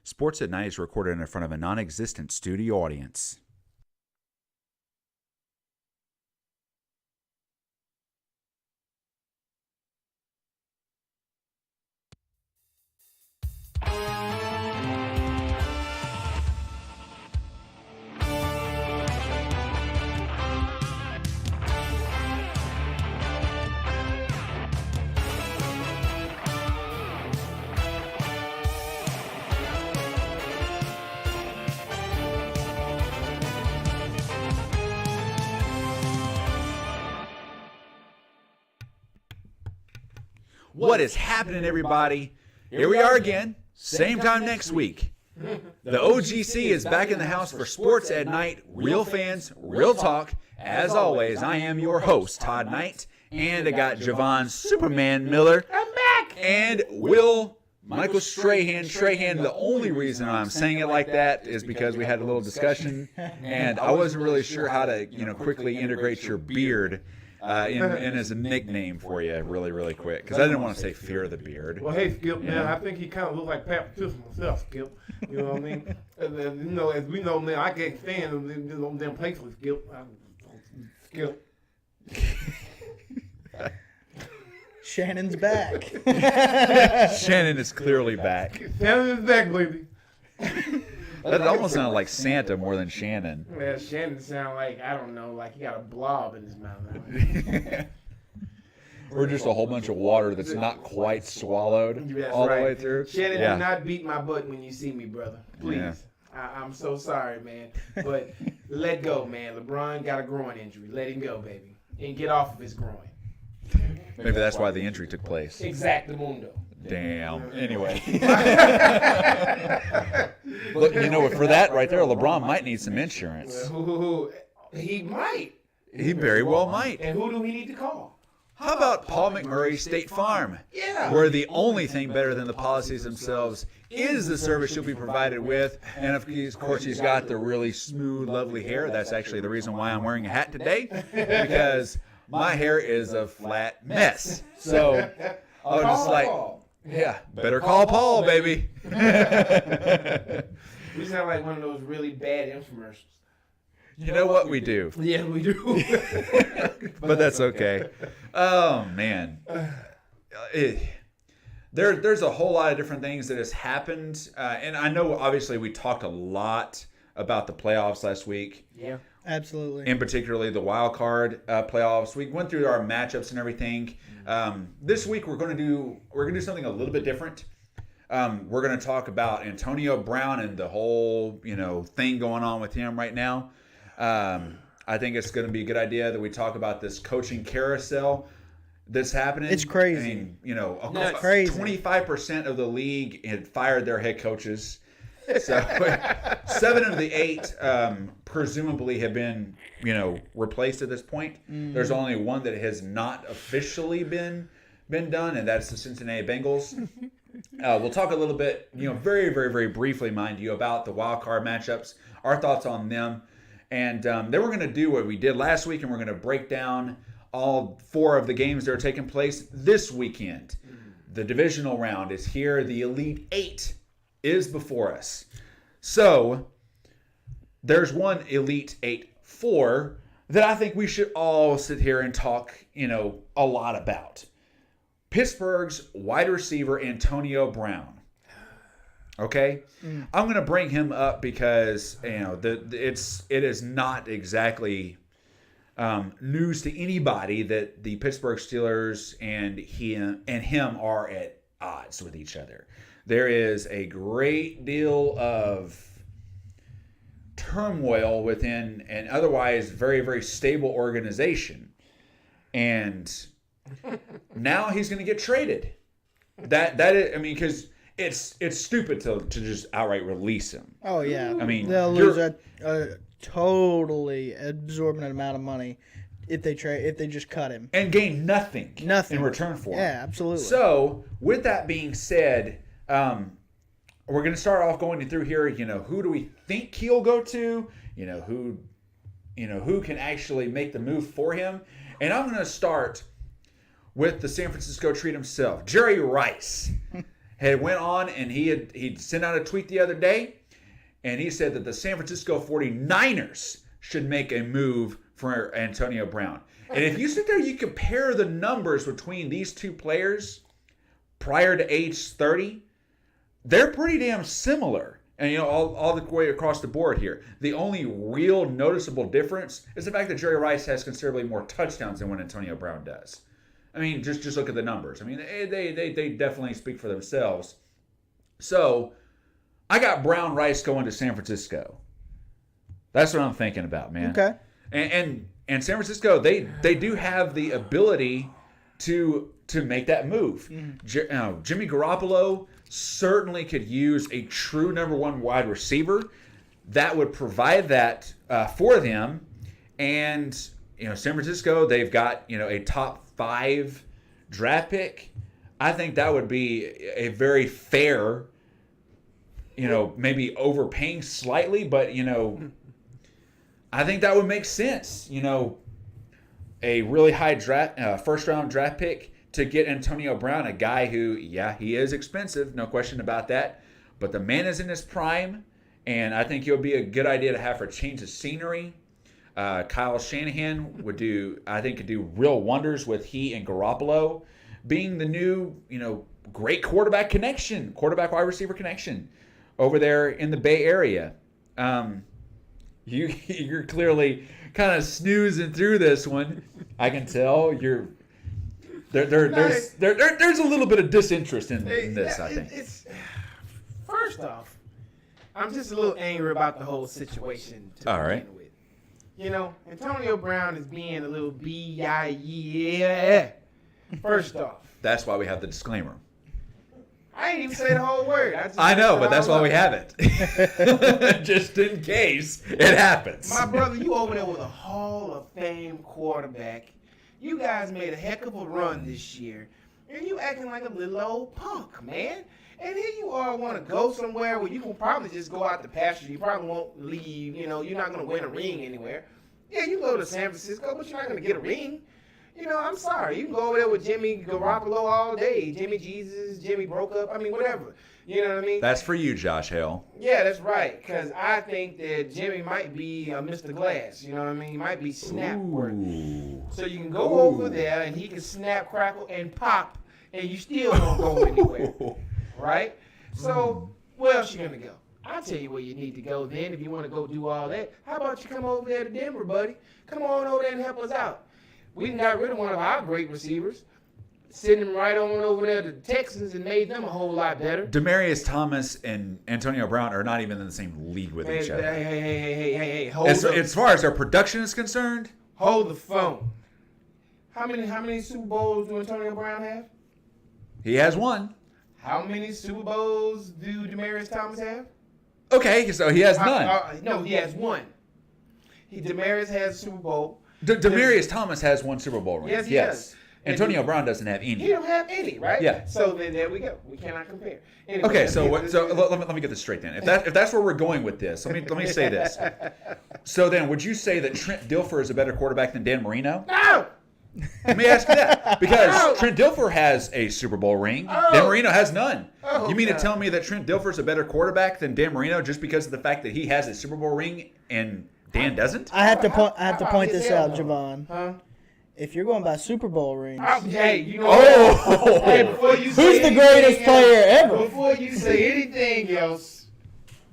Sports at Night is recorded in front of a non-existent studio audience. What is happening, everybody? Here we are again, same time next week. The OGC is back in the house for Sports at Night, real fans, real talk. As always, I am your host, Todd Knight, and I got Jevon Superman Miller. I'm back! And Will Michael Trahan. The only reason I'm saying it like that is because we had a little discussion, and I wasn't really sure how to, quickly integrate your beard in as a nickname for you really quick, because I didn't want to say Fear of the Beard. Well, hey, Skip, man, I think he kind of looks like Pat Patricia myself, Skip. You know what I mean? And, as we know now, I can't stand them places, Skip. Skip. Shannon's back. Shannon is clearly back. Shannon is back, baby. That almost sounded like Santa more than Shannon. Man, Shannon sound like, I don't know, like he got a blob in his mouth. Or just a whole bunch of water that's not quite swallowed That's all right. the way through. Shannon, Yeah. do not beat my butt when you see me, brother. Please. Yeah. I'm so sorry, man. But let go, man. LeBron got a groin injury. Let him go, baby. And get off of his groin. Maybe that's why the injury took place. Exactamundo. Damn. Anyway. Look, for that right there, LeBron might need some insurance. He might. He very well might. And who do we need to call? How about Paul McMurray State Farm? Yeah. Where the only thing better than the policies themselves is the service you'll be provided with. And of course, he's got the really smooth, lovely hair. That's actually the reason why I'm wearing a hat today, because my hair is a flat mess. So I was just like, yeah, better call Paul, baby. We sound like one of those really bad infomercials. You know what we do. Yeah, we do. But that's okay. Oh, man. There's a whole lot of different things that has happened. And I know, obviously, we talked a lot about the playoffs last week. Yeah. Absolutely. And particularly the Wildcard playoffs. We went through our matchups and everything. This week we're going to do something a little bit different. We're going to talk about Antonio Brown and the whole thing going on with him right now. I think it's going to be a good idea that we talk about this coaching carousel that's happening. It's crazy. I mean, It's crazy. 25% of the league had fired their head coaches. So 7 of the 8 presumably have been, replaced at this point. Mm-hmm. There's only one that has not officially been done, and that's the Cincinnati Bengals. We'll talk a little bit, very briefly, mind you, about the wild card matchups, our thoughts on them. And then we're going to do what we did last week, and we're going to break down all 4 of the games that are taking place this weekend. The divisional round is here. The Elite 8 is before us. So there's one Elite 8-4 that I think we should all sit here and talk, a lot about. Pittsburgh's wide receiver Antonio Brown. Okay, I'm going to bring him up because it is not exactly news to anybody that the Pittsburgh Steelers and him are at odds with each other. There is a great deal of turmoil within an otherwise very, very stable organization. And now he's going to get traded. That is, because it's stupid to just outright release him. Oh, yeah. I mean, they'll lose a totally absorbent amount of money if they just cut him. And gain nothing in return for him. Yeah, absolutely. So, with that being said, we're going to start off going through here, who do we think he'll go to? Who can actually make the move for him? And I'm going to start with the San Francisco Treat himself, Jerry Rice. had went on and he'd sent out a tweet the other day, and he said that the San Francisco 49ers should make a move for Antonio Brown. And if you sit there, you compare the numbers between these two players prior to age 30, they're pretty damn similar. And, all the way across the board here. The only real noticeable difference is the fact that Jerry Rice has considerably more touchdowns than what Antonio Brown does. I mean, just look at the numbers. I mean, they definitely speak for themselves. So, I got Brown Rice going to San Francisco. That's what I'm thinking about, man. Okay. And San Francisco, they do have the ability to make that move. Jimmy Garoppolo certainly could use a true number one wide receiver that would provide that for them. And San Francisco, they've got a top 5 draft pick. I think that would be a very fair, maybe overpaying slightly, but I think that would make sense. A really high first round draft pick to get Antonio Brown, a guy who, he is expensive, no question about that. But the man is in his prime, and I think he'll be a good idea to have for a change of scenery. Kyle Shanahan could do real wonders with he and Garoppolo being the new, great quarterback wide receiver connection over there in the Bay Area. You're clearly kind of snoozing through this one. I can tell there's a little bit of disinterest in this. I think. First off, I'm just a little angry about the whole situation to begin with. Antonio Brown is being a little B-I-E. First off. That's why we have the disclaimer. I ain't even say the whole word. I know, but that's why we have it. Just in case it happens. My brother, you over there with a Hall of Fame quarterback. You guys made a heck of a run this year, and you acting like a little old punk, man. And here you are want to go somewhere where you can probably just go out the pasture. You probably won't leave. You're not going to win a ring anywhere. Yeah, you go to San Francisco, but you're not going to get a ring. I'm sorry. You can go over there with Jimmy Garoppolo all day. Jimmy Jesus, Jimmy broke up. I mean, whatever. You know what I mean? That's for you, Josh Hale. Yeah, that's right. Because I think that Jimmy might be Mr. Glass. You know what I mean? He might be snap worthy. So you can go over there and he can snap, crackle, and pop, and you still don't go anywhere. Right? So where else you going to go? I'll tell you where you need to go then if you want to go do all that. How about you come over there to Denver, buddy? Come on over there and help us out. We got rid of one of our great receivers, sent him right on over there to the Texans and made them a whole lot better. Demaryius Thomas and Antonio Brown are not even in the same league with each other. Hey, as far as their production is concerned, hold the phone. How many Super Bowls do Antonio Brown have? He has one. How many Super Bowls do Demaryius Thomas have? Okay, so he has none. No, he has one. Demaryius has a Super Bowl. Demaryius Thomas has one Super Bowl ring. Yes, he does. Antonio Brown doesn't have any. He don't have any, right? Yeah. So then there we go. We cannot compare. Anyway, okay, so let me get this straight then. If that's where we're going with this, let me say this. So then, would you say that Trent Dilfer is a better quarterback than Dan Marino? No. Let me ask you that because Trent Dilfer has a Super Bowl ring. Dan Marino has none. You mean to tell me that Trent Dilfer is a better quarterback than Dan Marino just because of the fact that he has a Super Bowl ring and Dan doesn't? I have to point this out, Jevon. Huh? If you're going by Super Bowl rings, hey, before you who's the greatest player ever? Before you say anything else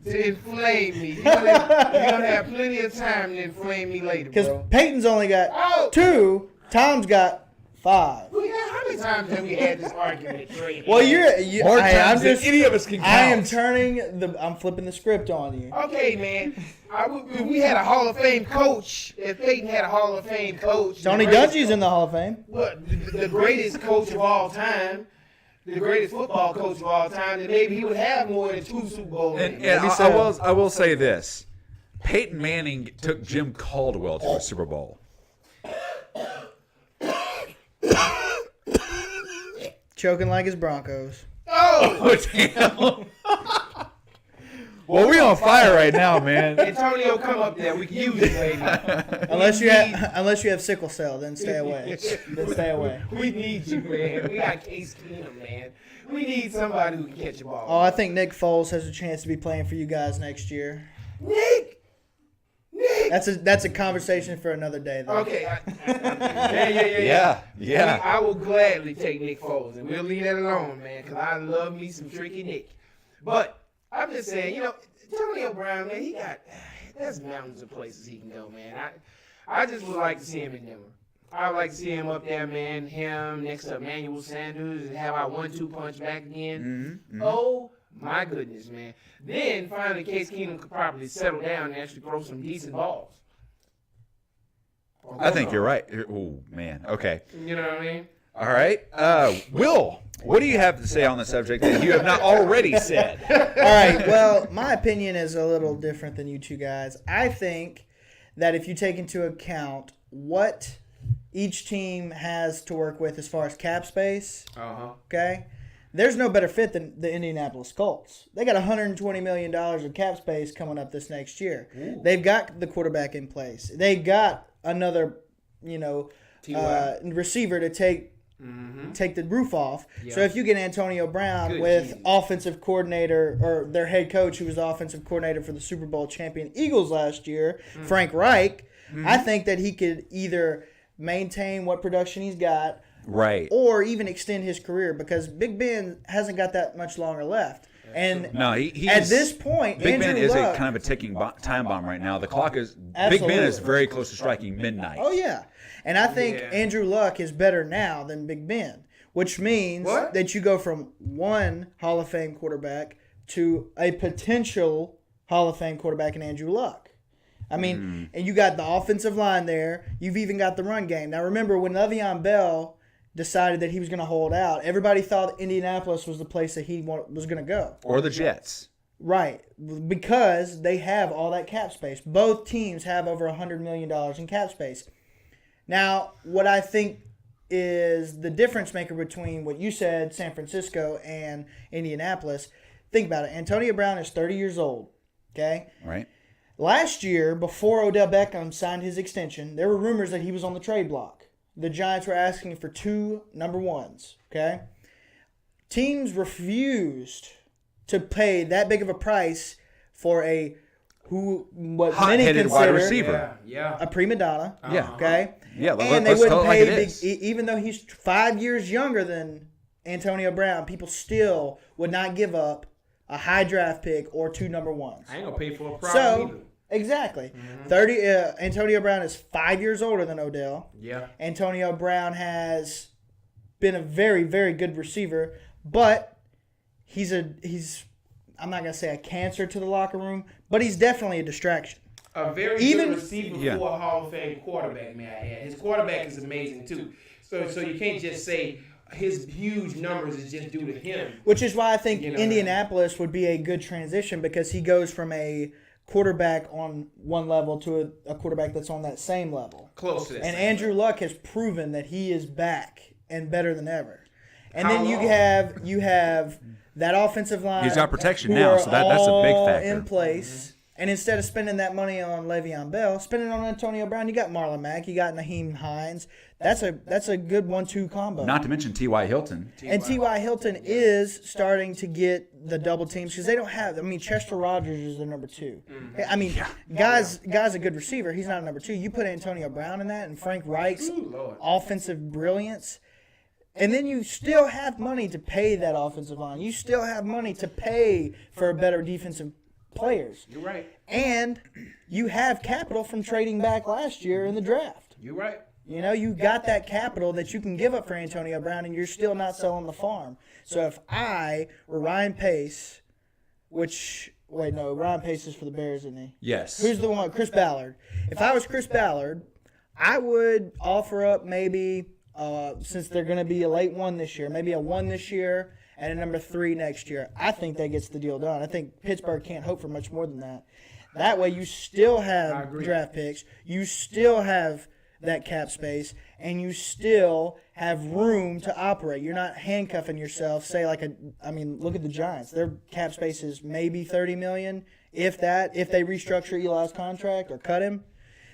to inflame me, you're gonna have plenty of time to inflame me later, bro. Because Peyton's only got 2, Tom's got 5. How many times have we had this argument, Trey? Well, more times than any of us can count. I'm flipping the script on you. Okay, man. If we had a Hall of Fame coach, if Peyton had a Hall of Fame coach, Tony Dungy's in the Hall of Fame. But the greatest coach of all time, the greatest football coach of all time, then maybe he would have more than 2 Super Bowl rings. And I will say this: Peyton Manning took Jim Caldwell to a Super Bowl. Choking like his Broncos. Oh, damn. Well, we on fire right now, man. Antonio, come up there. We can use it, baby. Unless you have sickle cell, then stay away. We need you, man. We got Case Keenum, man. We need somebody who can catch a ball. Oh, I think Nick Foles has a chance to be playing for you guys next year. Nick. That's a conversation for another day, though. Okay. Yeah. I will gladly take Nick Foles, and we'll leave that alone, man, because I love me some tricky Nick. But I'm just saying, Antonio Brown, man, there's mountains of places he can go, man. I just would like to see him in Denver. I would like to see him up there, man, him next to Emmanuel Sanders, and have our 1-2 punch back again. Mm-hmm. Oh, my goodness, man. Then finally Case Keenum could probably settle down and actually throw some decent balls. I think you're right. Oh, man. Okay. You know what I mean? All right. Will, what do you have to say on the subject that you have not already said? All right. Well, my opinion is a little different than you two guys. I think that if you take into account what each team has to work with as far as cap space, okay, there's no better fit than the Indianapolis Colts. They got $120 million of cap space coming up this next year. Ooh. They've got the quarterback in place. They got another, receiver to take the roof off. Yep. So if you get Antonio Brown offensive coordinator, or their head coach who was the offensive coordinator for the Super Bowl champion Eagles last year, Frank Reich, I think that he could either maintain what production he's got, right, or even extend his career, because Big Ben hasn't got that much longer left. And no, he's, at this point, Big Andrew Ben is Luck, a kind of a ticking time bomb right now. The clock is absolutely. Big Ben is very close to striking midnight. Oh yeah, and I think Andrew Luck is better now than Big Ben, which means that you go from one Hall of Fame quarterback to a potential Hall of Fame quarterback in Andrew Luck. I mean, and you got the offensive line there. You've even got the run game. Now remember, when Le'Veon Bell decided that he was going to hold out, everybody thought Indianapolis was the place that he was going to go. Or the Jets. Right, because they have all that cap space. Both teams have over $100 million in cap space. Now, what I think is the difference maker between what you said, San Francisco, and Indianapolis, think about it. Antonio Brown is 30 years old, okay? Right. Last year, before Odell Beckham signed his extension, there were rumors that he was on the trade block. The Giants were asking for 2 number ones, okay? Teams refused to pay that big of a price for what many consider wide receiver. A prima donna, okay? Yeah, and they wouldn't pay even though he's 5 years younger than Antonio Brown, people still would not give up a high draft pick or 2 number ones. I ain't gonna pay for a problem either. Exactly. Antonio Brown is 5 years older than Odell. Yeah. Antonio Brown has been a very, very good receiver, but he's I'm not gonna say a cancer to the locker room, but he's definitely a distraction. A very good receiver for a Hall of Fame quarterback, may I add. His quarterback is amazing too. So you can't just say his huge numbers is just due to him. Which is why I think Indianapolis would be a good transition, because he goes from a quarterback on one level to a quarterback that's on that same level. Close to that. And Andrew Luck has proven that he is back and better than ever. And How then long? you have that offensive line. He's got protection now, so that's a big factor. In place. And instead of spending that money on Le'Veon Bell, spend it on Antonio Brown. You got Marlon Mack, you got Naheem Hines. That's a good 1-2 combo. Not to mention T.Y. Hilton. And T.Y. Hilton is starting to get the double teams, because they don't have. I mean, Chester Rogers is the number 2. I mean, guy's a good receiver. He's not a number 2. You put Antonio Brown in that, and Frank Reich's offensive brilliance. And then you still have money to pay that offensive line. You still have money to pay for a better defensive players. You're right. And you have capital from trading back last year in the draft. You're right. You got that capital that you can give up for Antonio Brown, and you're still not selling the farm. So if I were Ryan Pace, Ryan Pace is for the Bears, isn't he? Yes. Who's the one? Chris Ballard. If I was Chris Ballard, I would offer up maybe, since they're going to be a late 1 this year, maybe a 1 this year and a number 3 next year. I think that gets the deal done. I think Pittsburgh can't hope for much more than that. That way you still have draft picks. You still have that cap space, and you still have room to operate. You're not handcuffing yourself. Look at the Giants. Their cap space is maybe $30 million, if that, if they restructure Eli's contract or cut him.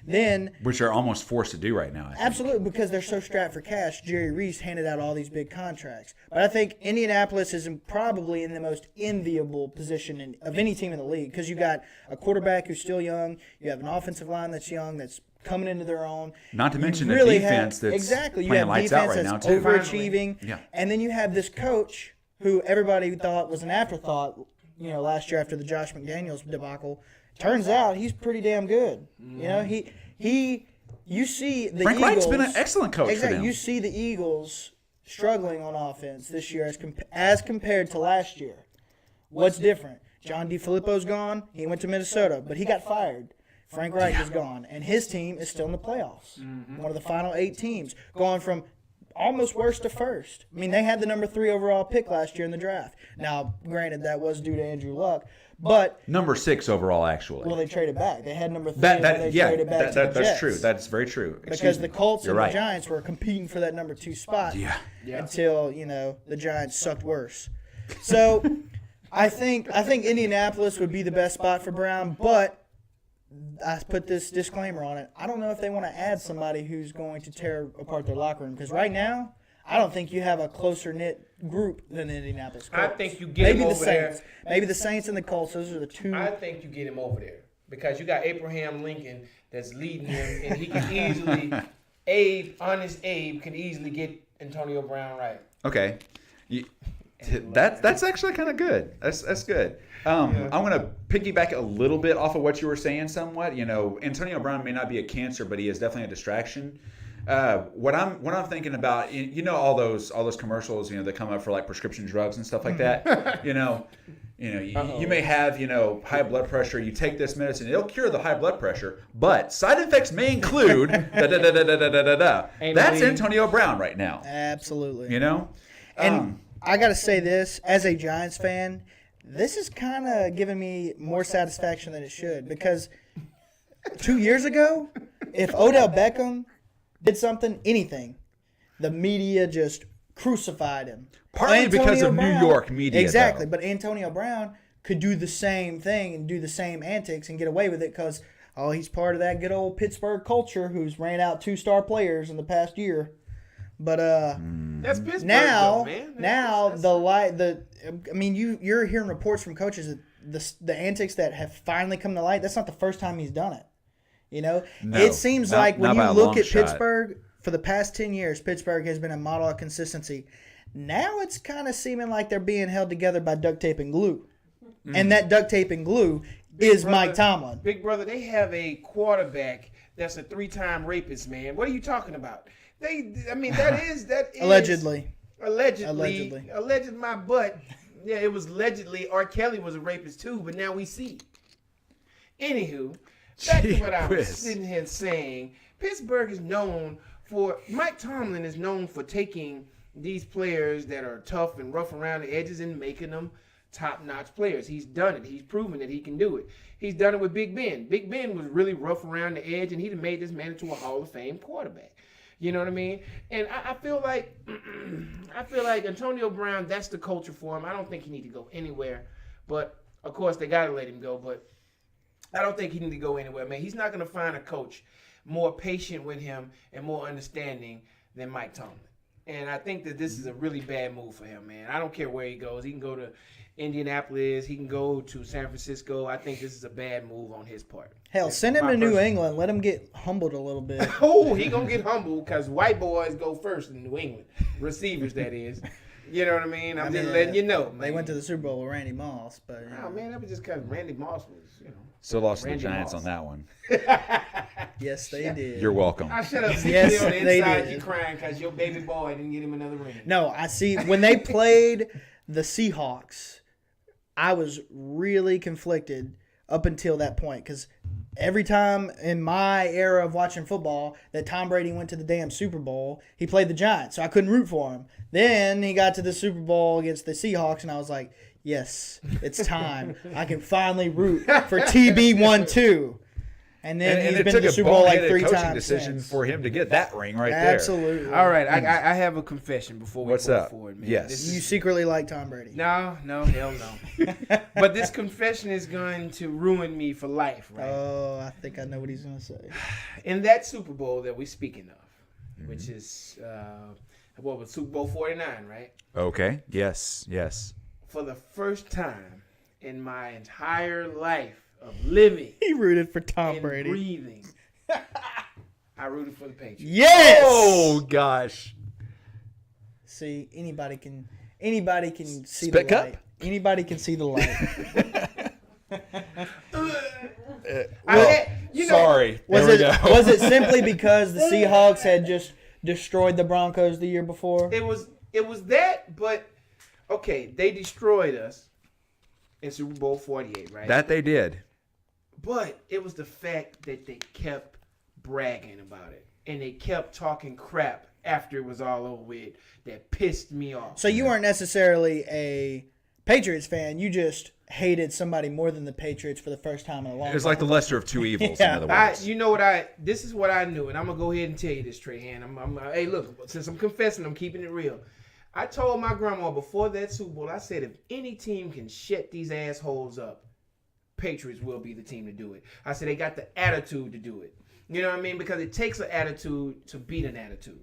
Then Which are almost forced to do right now. I think. absolutely, because they're so strapped for cash, Jerry Reese handed out all these big contracts. But I think Indianapolis is probably in the most enviable position of any team in the league because you got a quarterback who's still young, you have an offensive line that's young, that's coming into their own. Not to mention You really the defense have, that's exactly. You playing have lights out defense right now, that's too. overachieving, Yeah. and then you have this coach who everybody thought was an afterthought. Last year after the Josh McDaniels debacle, turns out he's pretty damn good. You see the Frank Eagles. Wright's been an excellent coach for them. You see the Eagles struggling on offense this year as compared to last year. What's different? John DeFilippo's gone. He went to Minnesota, but he got fired. Frank Reich is gone, and his team is still in the playoffs. One of the final 8 teams, going from almost worst to first. I mean, they had the number 3 overall pick last year in the draft. Now, granted, that was due to Andrew Luck, but Number 6 overall, actually. well, they traded back. They had number 3, and they traded back to the that's Jets. true. That's very true. Because the Colts You're and right. the Giants were competing for that number 2 spot Yeah. until the Giants sucked worse. So I think Indianapolis would be the best spot for Brown, but I put this disclaimer on it. I don't know if they want to add somebody who's going to tear apart their locker room because right now I don't think you have a closer knit group than the Indianapolis Colts. I think you get him over Saints. there. Maybe the Saints and the Colts. Those are the two. I think you get him over there because you got Abraham Lincoln that's leading him, and he can easily, honest Abe can easily get Antonio Brown right. Okay. That's actually kind of good. That's good. I'm going to piggyback a little bit off of what you were saying somewhat. Antonio Brown may not be a cancer, but he is definitely a distraction. What I'm thinking about, all those commercials, that come up for like prescription drugs and stuff like that. You may have, high blood pressure. You take this medicine, it'll cure the high blood pressure, but side effects may include That's Antonio Brown right now. Absolutely. And I got to say this, as a Giants fan, this is kind of giving me more satisfaction than it should because 2 years ago, if Odell Beckham did anything, the media just crucified him. Partly because of New York media. Exactly, though. but Antonio Brown could do the same thing and do the same antics and get away with it because, he's part of that good old Pittsburgh culture who's ran out 2-star players in the past year. But That's Pittsburgh, now, though, man. you're hearing reports from coaches that the antics that have finally come to light. That's not the first time he's done it. No, it seems like when you look at shot. Pittsburgh for the past 10 years, Pittsburgh has been a model of consistency. Now it's kind of seeming like they're being held together by duct tape and glue, and that duct tape and glue is Mike Tomlin. Big brother, they have a quarterback that's a 3-time rapist, man. What are you talking about? That is Allegedly. Alleged my butt. Yeah, it was allegedly R. Kelly was a rapist too, but now we see. Anywho, back to what I was sitting here saying. Pittsburgh is known for, Mike Tomlin is known for taking these players that are tough and rough around the edges and making them top-notch players. He's done it. He's proven that he can do it. He's done it with Big Ben. Big Ben was really rough around the edge, and he'd have made this man into a Hall of Fame quarterback. You know what I mean? And I feel like Antonio Brown, that's the culture for him. I don't think he need to go anywhere. But, of course, they got to let him go. But I don't think he need to go anywhere, man. He's not going to find a coach more patient with him and more understanding than Mike Tomlin. And I think that this is a really bad move for him, man. I don't care where he goes. He can go to Indianapolis. He can go to San Francisco. I think this is a bad move on his part. Hell, send him to New England. Let him get humbled a little bit. Oh, he going to get humbled because white boys go first in New England. Receivers, that is. You know what I mean? I'm just letting you know, man. They went to the Super Bowl with Randy Moss. But Oh, man, that was just because Randy Moss was, Still lost to the Randy Giants Moss. on that one. Yes, they did. You're welcome. I shut up. Yes, On the they inside, did. you crying because your baby boy didn't get him another ring. No, I see. When they played the Seahawks, I was really conflicted up until that point because every time in my era of watching football that Tom Brady went to the damn Super Bowl, he played the Giants, so I couldn't root for him. Then he got to the Super Bowl against the Seahawks, and I was like, yes, it's time. I can finally root for TB12. And then he's it been took to the a Super Bowl like boneheaded 3 coaching times decision since. for him to get that ring right Absolutely. All right, I have a confession before we What's go up? forward, man. Yes. This You is, secretly like Tom Brady. no, hell no. But this confession is going to ruin me for life, right? Oh, I think I know what he's going to say. In that Super Bowl that we're speaking of, which is what was Super Bowl 49, right? there. Okay. Yes. For the first time in my entire life of living He rooted for Tom and Brady. breathing, I rooted for the Patriots. Yes! Oh gosh. See, anybody can see Speak the up. light. Anybody can see the light. Sorry. Was there we it go. was it simply because the Seahawks had just destroyed the Broncos the year before? It was that, but okay, they destroyed us in Super Bowl 48, right? That they did. But it was the fact that they kept bragging about it and they kept talking crap after it was all over with that pissed me off. So you weren't necessarily a Patriots fan. You just hated somebody more than the Patriots for the first time in a long time. It was like the lesser of two evils, Yeah. in other words. This is what I knew, and I'm gonna go ahead and tell you this, Trahan. Hey, look, since I'm confessing, I'm keeping it real. I told my grandma before that Super Bowl, I said, if any team can shut these assholes up, Patriots will be the team to do it. I said they got the attitude to do it. You know what I mean? Because it takes an attitude to beat an attitude.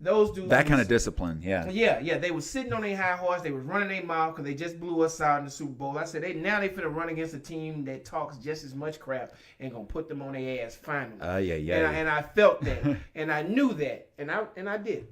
Those dudes. That kind of discipline, yeah. Yeah. They were sitting on their high horse. They was running their mouth because they just blew us out in the Super Bowl. I said they finna run against a team that talks just as much crap and gonna put them on their ass finally. And I felt that, and I knew that, and I did.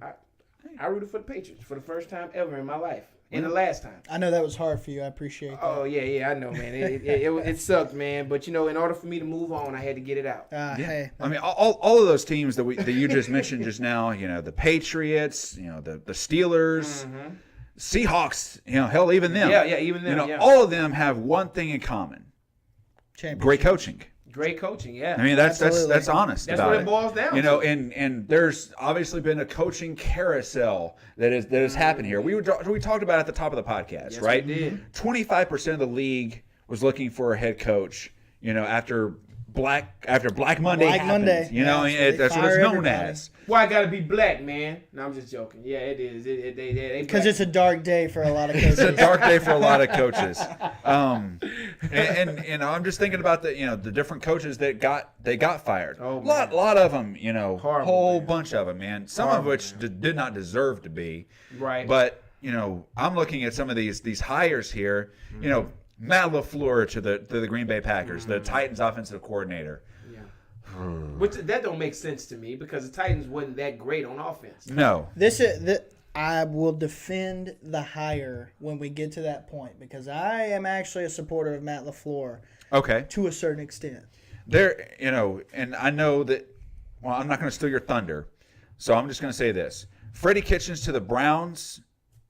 I rooted for the Patriots for the first time ever in my life, and the last time. I know that was hard for you. I appreciate that. Oh yeah, I know, man. It sucked, man. But in order for me to move on, I had to get it out. Hey, I mean, all of those teams that you just mentioned just now, the Patriots, the Steelers, Seahawks, hell, even them. Yeah, even them. Yeah. All of them have one thing in common: great coaching. Great coaching, yeah. I mean, that's honest. That's about what it boils down to. And there's obviously been a coaching carousel that has happened here. We talked about it at the top of the podcast, Yes, right? we did. 25% of the league was looking for a head coach. After Black Monday Black happens, Monday. Yeah, that's what fire it's known everybody. as. Why I gotta be black, man? No, I'm just joking. Yeah, it is. because it's a dark day for a lot of It's a coaches. dark day for a lot of coaches. And I'm just thinking about the different coaches that got fired. Oh, a lot of them, Horrible, whole man. bunch of them, man. Some of Horrible, which did not deserve to be. Right. But I'm looking at some of these hires here. Matt LaFleur to the Green Bay Packers, the Titans offensive coordinator. Which that don't make sense to me because the Titans wasn't that great on offense. No. I will defend the hire when we get to that point because I am actually a supporter of Matt LaFleur Okay. to a certain extent. There, and I know that. Well, I'm not going to steal your thunder, so I'm just going to say this: Freddie Kitchens to the Browns,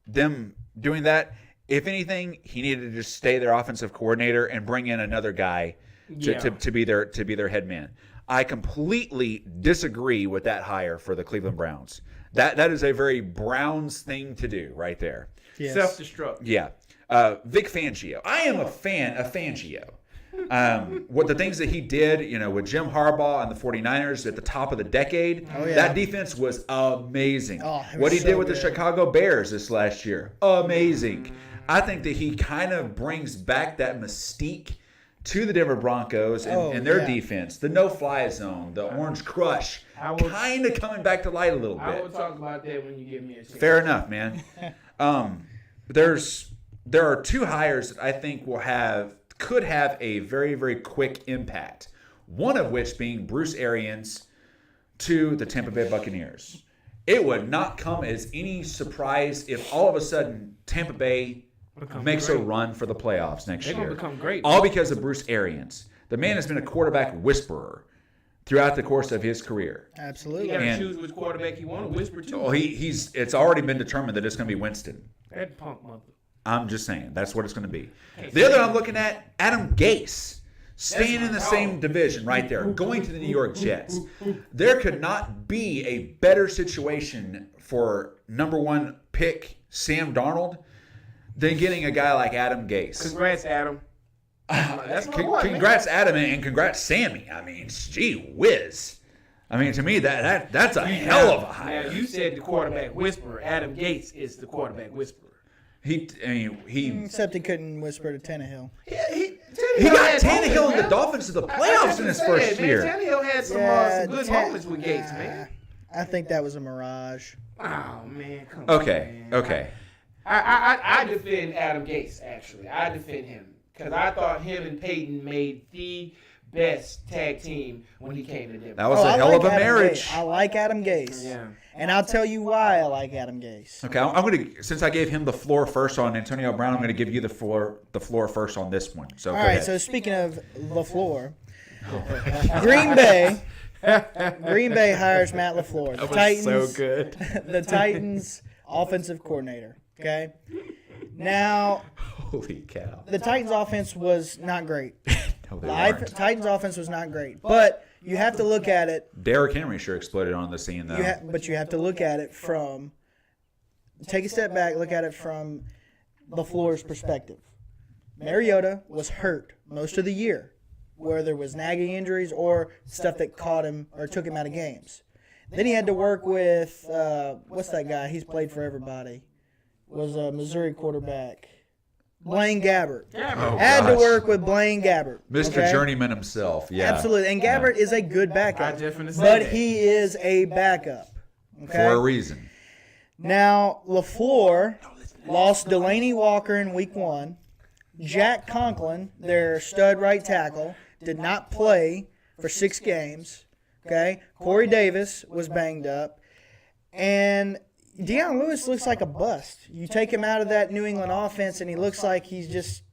them doing that. If anything, he needed to just stay their offensive coordinator and bring in another guy to be their head man. I completely disagree with that hire for the Cleveland Browns. That is a very Browns thing to do right there. Yes. Self-destruct. Yeah. Vic Fangio. I am a fan of Fangio. What the things that he did, with Jim Harbaugh and the 49ers at the top of the decade, that defense was amazing. What he did with the Chicago Bears this last year, amazing. I think that he kind of brings back that mystique to the Denver Broncos and their defense, the no-fly zone, the orange crush, kind of coming back to light a little bit. I will talk about that when you give me a chance. Fair enough, man. There are two hires that I think could have a very, very quick impact. One of which being Bruce Arians to the Tampa Bay Buccaneers. It would not come as any surprise if all of a sudden Tampa Bay makes a run for the playoffs next year. They're going to become great. All because of Bruce Arians. The man has been a quarterback whisperer throughout the course of his career. Absolutely. You got to And- choose which quarterback you want to whisper to. Oh, it's already been determined that it's going to be Winston. That punk mother. I'm just saying that's what it's going to be. The other I'm looking at, Adam Gase, staying in the same division right there, going to the New York Jets. There could not be a better situation for number one pick Sam Darnold than getting a guy like Adam Gase. Congrats, Adam. That's my boy, Congrats, Adam, and congrats, Sammy. I mean, gee whiz. I mean, to me, that's a hell of a hire. Now, you said the quarterback whisperer. Adam Gates is the quarterback whisperer. Except he couldn't whisper to Tannehill. He got Tannehill and the Dolphins to the playoffs in his first year. Tannehill had some good moments with Gates, man. I think that was a mirage. Oh, man, come on. Okay. I defend Adam Gates, actually. I defend him. Because I thought him and Peyton made the best tag team when he came to Denver. That was a hell of a marriage. Gase. I like Adam Gase. Yeah. And I'll tell you why I like Adam Gase. Okay, I'm going to, since I gave him the floor first on Antonio Brown, I'm going to give you the floor first on this one. So all go right, ahead. so speaking of LaFleur, Green Bay hires Matt LaFleur. The Titans, so good. The Titans offensive coordinator. Okay. Now, holy cow. the Titans offense was not great. No, Titans offense was not great, but you have to look at it. Derrick Henry sure exploded on the scene, though. But you have to look at it from. Take a step back. Look at it from LaFleur's perspective. Mariota was hurt most of the year, where there was nagging injuries or stuff that caught him or took him out of games. Then he had to work with what's that guy? He's played for everybody. Was a Missouri quarterback. Blaine Gabbert. Had to work with Blaine Gabbert. Mr. Journeyman himself, yeah. Absolutely. And Gabbert is a good backup. I definitely say but that. he is a backup. Okay? For a reason. Now, LaFleur lost Delaney Walker in week 1. Jack Conklin, their stud right tackle, did not play for 6 games. Okay? Corey Davis was banged up. And Deion Lewis looks like a bust. You take him out of that New England offense, and he looks like he's just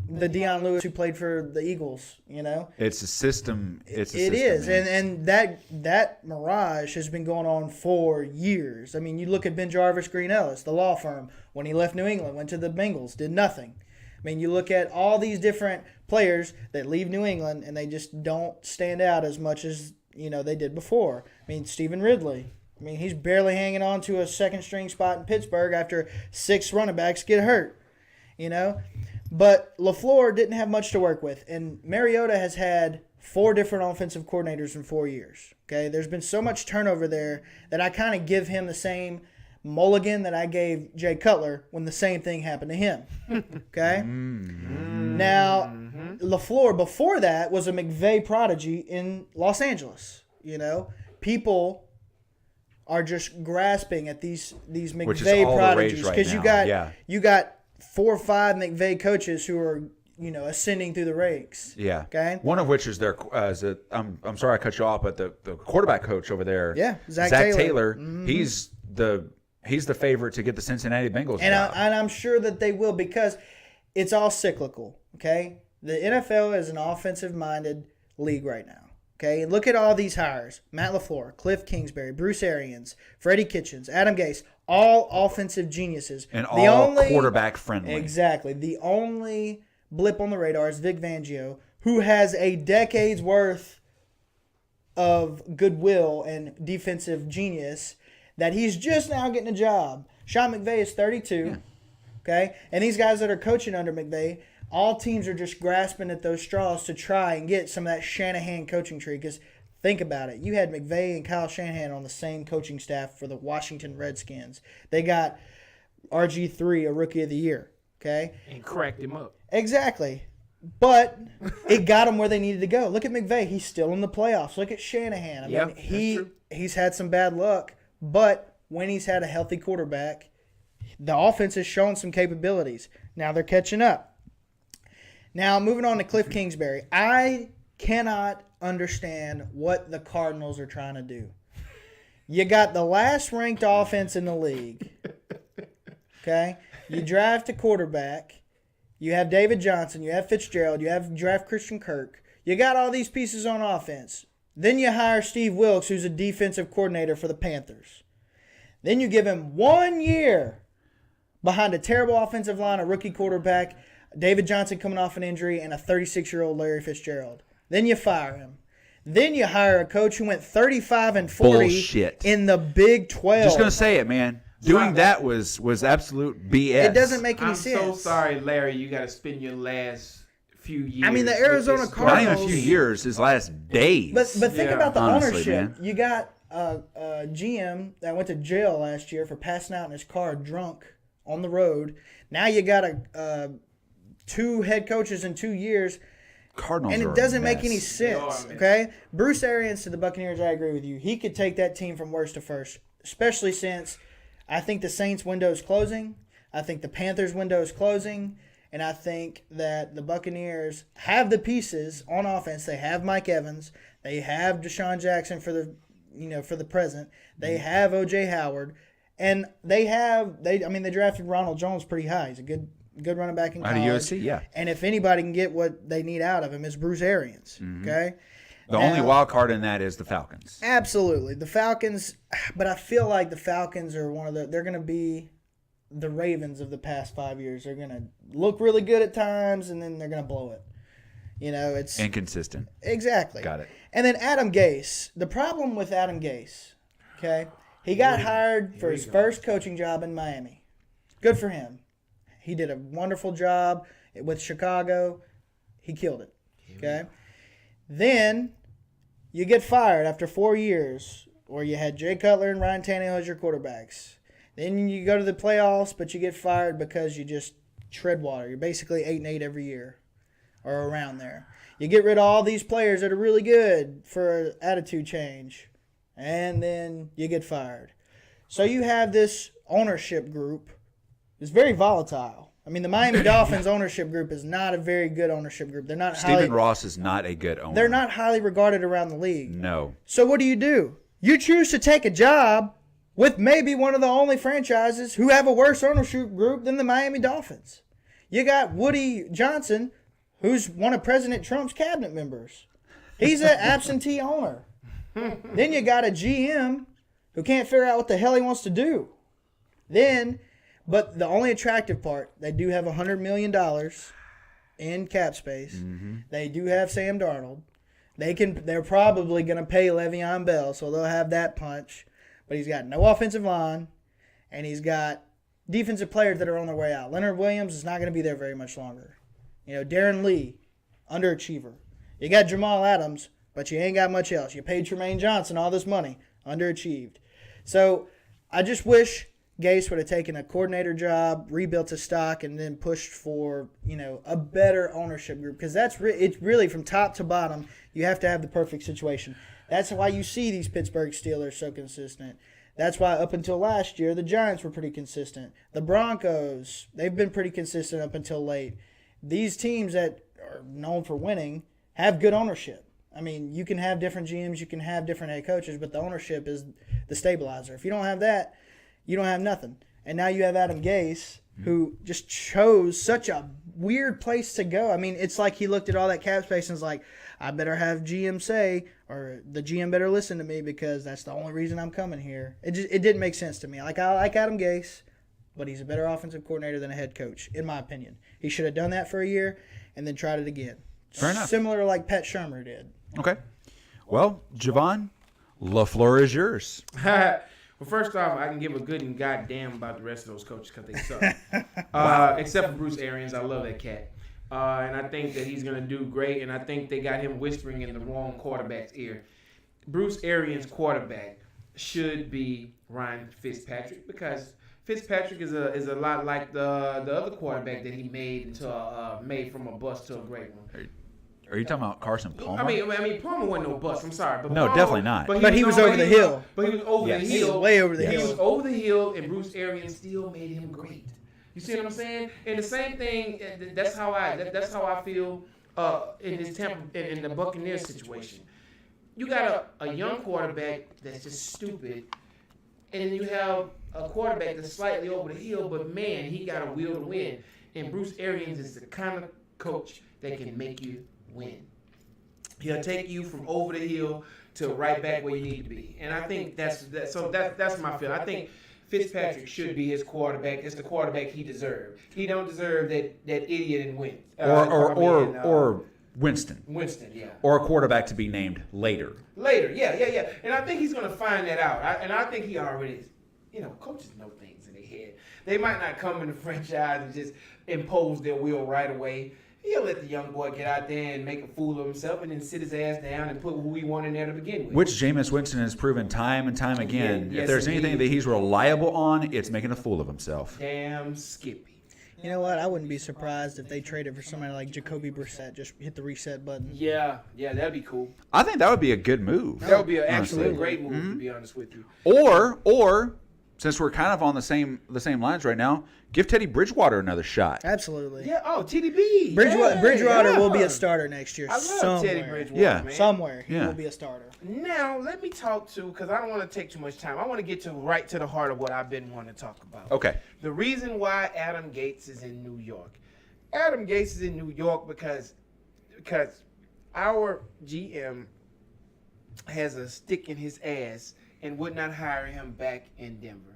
the Deion Lewis who played for the Eagles. You know, it's a system. It is, man. and that mirage has been going on for years. I mean, you look at Ben Jarvis, Green Ellis, the law firm. When he left New England, went to the Bengals, did nothing. I mean, you look at all these different players that leave New England, and they just don't stand out as much as they did before. I mean, Stephen Ridley. I mean, he's barely hanging on to a second-string spot in Pittsburgh after 6 running backs get hurt, But LaFleur didn't have much to work with, and Mariota has had 4 different offensive coordinators in 4 years, okay? There's been so much turnover there that I kind of give him the same mulligan that I gave Jay Cutler when the same thing happened to him, okay? Now, LaFleur before that was a McVay prodigy in Los Angeles, People are just grasping at these McVay prodigies because you got 4 or 5 McVay coaches who are ascending through the ranks. Yeah. Okay. One of which is their I'm sorry I cut you off, but the quarterback coach over there. Yeah. Zach Taylor. Mm-hmm. He's the favorite to get the Cincinnati Bengals. And I'm sure that they will because it's all cyclical. Okay. The NFL is an offensive minded league right now. Okay, and look at all these hires. Matt LaFleur, Cliff Kingsbury, Bruce Arians, Freddie Kitchens, Adam Gase, all offensive geniuses. And all quarterback friendly. Exactly. The only blip on the radar is Vic Fangio, who has a decade's worth of goodwill and defensive genius that he's just now getting a job. Sean McVay is 32, okay? And these guys that are coaching under McVay, all teams are just grasping at those straws to try and get some of that Shanahan coaching tree. Because think about it. You had McVay and Kyle Shanahan on the same coaching staff for the Washington Redskins. They got RG3, a Rookie of the Year. Okay? And cracked him up. Exactly. But it got them where they needed to go. Look at McVay. He's still in the playoffs. Look at Shanahan. I mean, he's had some bad luck. But when he's had a healthy quarterback, the offense has shown some capabilities. Now they're catching up. Now, moving on to Cliff Kingsbury. I cannot understand what the Cardinals are trying to do. You got the last ranked offense in the league. Okay? You draft a quarterback. You have David Johnson. You have Fitzgerald. You draft Christian Kirk. You got all these pieces on offense. Then you hire Steve Wilks, who's a defensive coordinator for the Panthers. Then you give him 1 year behind a terrible offensive line, a rookie quarterback, David Johnson coming off an injury, and a 36-year-old Larry Fitzgerald. Then you fire him. Then you hire a coach who went 35-40 Bullshit. In the Big 12. Just going to say it, man. Doing that was absolute BS. It doesn't make any sense. I'm so sorry, Larry. You got to spend your last few years. I mean, the with Arizona this- Not Cardinals- even a few years, his last days. But think Yeah. about the Honestly, ownership. man. You got a GM that went to jail last year for passing out in his car drunk on the road. Now you got 2 head coaches in 2 years, Cardinals and are it a doesn't make mess. any They are, sense. man. Okay, Bruce Arians to the Buccaneers. I agree with you. He could take that team from worst to first, especially since I think the Saints window is closing. I think the Panthers window is closing. And I think that the Buccaneers have the pieces on offense. They have Mike Evans. They have Deshaun Jackson for the present. They have O.J. Howard, and they drafted Ronald Jones pretty high. He's a good running back in Out college. of USC, yeah. And if anybody can get what they need out of him, is Bruce Arians. Okay. The only wild card in that is the Falcons. Absolutely, the Falcons. But I feel like the Falcons are they're going to be the Ravens of the past 5 years. They're going to look really good at times, and then they're going to blow it. It's Inconsistent. exactly. Got it. And then Adam Gase. The problem with Adam Gase, okay, he got hired for his first coaching job in Miami. Good for him. He did a wonderful job with Chicago. He killed it. Okay. Then you get fired after 4 years, where you had Jay Cutler and Ryan Tannehill as your quarterbacks. Then you go to the playoffs, but you get fired because you just tread water. You're basically 8-8 every year, or around there. You get rid of all these players that are really good for an attitude change, and then you get fired. So you have this ownership group. It's very volatile. I mean, the Miami Dolphins ownership group is not a very good ownership group. They're not Stephen Ross is not a good owner. They're not highly regarded around the league. No. So what do? You choose to take a job with maybe one of the only franchises who have a worse ownership group than the Miami Dolphins. You got Woody Johnson, who's one of President Trump's cabinet members. He's an absentee owner. Then you got a GM who can't figure out what the hell he wants to do. But the only attractive part, they do have $100 million in cap space. Mm-hmm. They do have Sam Darnold. They're probably going to pay Le'Veon Bell, so they'll have that punch. But he's got no offensive line, and he's got defensive players that are on their way out. Leonard Williams is not going to be there very much longer. Darren Lee, underachiever. You got Jamal Adams, but you ain't got much else. You paid Tremaine Johnson all this money, underachieved. So I just wish Gase would have taken a coordinator job, rebuilt his stock, and then pushed for a better ownership group, because it's really from top to bottom. You have to have the perfect situation. That's why you see these Pittsburgh Steelers so consistent. That's why up until last year, the Giants were pretty consistent. The Broncos, they've been pretty consistent up until late. These teams that are known for winning have good ownership. I mean, you can have different GMs, you can have different head coaches, but the ownership is the stabilizer. If you don't have that, you don't have nothing. And now you have Adam Gase, who just chose such a weird place to go. I mean, it's like he looked at all that cap space and was like, I better have GM say, or the GM better listen to me, because that's the only reason I'm coming here. It didn't make sense to me. I like Adam Gase, but he's a better offensive coordinator than a head coach, in my opinion. He should have done that for a year and then tried it again. Fair enough. Similar like Pat Shurmur did. Okay. Well, Jevon, LaFleur is yours. Well, first off, I can give a good and goddamn about the rest of those coaches because they suck. Except for Bruce Arians. I love that cat. And I think that he's going to do great. And I think they got him whispering in the wrong quarterback's ear. Bruce Arians' quarterback should be Ryan Fitzpatrick, because Fitzpatrick is a lot like the other quarterback that he made from a bust to a great one. Are you talking about Carson Palmer? I mean, Palmer wasn't no bust. I'm sorry, but No, Palmer, definitely not. But he was over the hill. But he was over the Yes. hill. He was way over the He hill. was over the hill, and Bruce Arians still made him great. You see what I'm saying? And the same thing. That's how I feel in this in the Buccaneers situation. You got a young quarterback that's just stupid, and then you have a quarterback that's slightly over the hill, but man, he got a will to win. And Bruce Arians is the kind of coach that can make you win. He'll take you from over the hill to right back where you need to be. And I think that's my feeling. I think Fitzpatrick should be his quarterback. It's the quarterback he deserved. He don't deserve that idiot and win. Or Winston. Winston, yeah. Or a quarterback to be named later. Later, yeah. And I think he's going to find that out. I think he already is. Coaches know things in their head. They might not come in the franchise and just impose their will right away. He'll let the young boy get out there and make a fool of himself and then sit his ass down and put who he wanted in there to begin with. Which Jameis Winston has proven time and time again. Yes, if there's indeed. anything that he's reliable on, it's making a fool of himself. Damn Skippy. You know what? I wouldn't be surprised if they traded for somebody like Jacoby Brissett. Just hit the reset button. Yeah, that'd be cool. I think that would be a good move. That would be an honestly. absolute great move, to be honest with you. Or since we're kind of on the same lines right now, give Teddy Bridgewater another shot. Absolutely. Yeah, TDB. Bridgewater will be yeah. a starter next year. I love somewhere. Teddy Bridgewater, Yeah. man. Somewhere he Yeah. will be a starter. Now, let me talk to, because I don't want to take too much time. I want to get right to the heart of what I've been wanting to talk about. Okay. The reason why Adam Gates is in New York. Adam Gates is in New York because our GM has a stick in his ass and would not hire him back in Denver.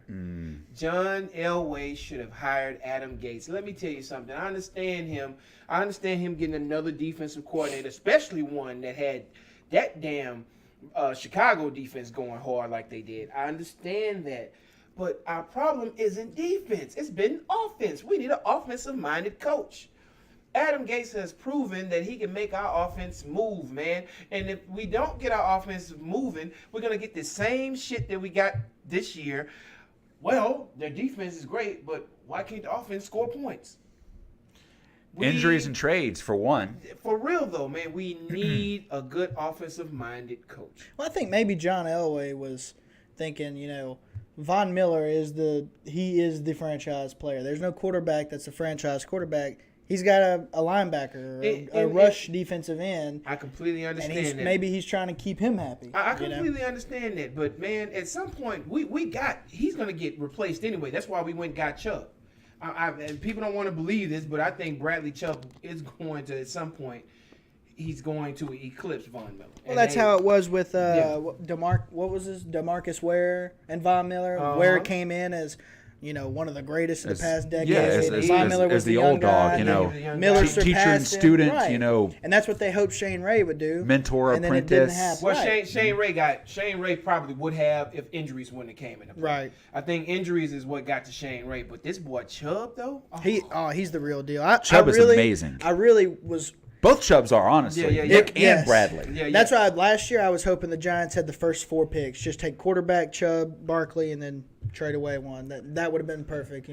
John Elway should have hired Adam Gates. Let me tell you something. I understand him. I understand him getting another defensive coordinator, especially one that had that damn Chicago defense going hard like they did. I understand that. But our problem isn't defense. It's been offense. We need an offensive-minded coach. Adam Gates has proven that he can make our offense move, man. And if we don't get our offense moving, we're going to get the same shit that we got this year. Well, their defense is great, but why can't the offense score points? Injuries and trades, for one. For real, though, man, we need a good offensive-minded coach. Well, I think maybe John Elway was thinking, Von Miller is the franchise player. There's no quarterback that's a franchise quarterback. He's got a linebacker, a rush defensive end. I completely understand and that. Maybe he's trying to keep him happy. I completely understand that. But, man, at some point, he's going to get replaced anyway. That's why we went and got Chubb. And people don't want to believe this, but I think Bradley Chubb is going to, at some point, he's going to eclipse Von Miller. Well, that's how it was with Demarcus Ware and Von Miller. Ware came in as one of the greatest in the past decade. Von Miller was the young old guy, dog, Miller teacher and surpassed him. student, Right. And that's what they hoped Shane Ray would do. mentor, and then apprentice. it didn't happen. Well, Right. Shane Ray probably would have if injuries wouldn't have came into play. Right. I think injuries is what got to Shane Ray. But this boy Chubb, though, He's the real deal. Chubb is amazing. I really was. Both Chubbs are, honestly. Yeah. Nick and Yes. Bradley. Yeah. That's why last year I was hoping the Giants had the first 4 picks. Just take quarterback, Chubb, Barkley, and then trade away one. That would have been perfect,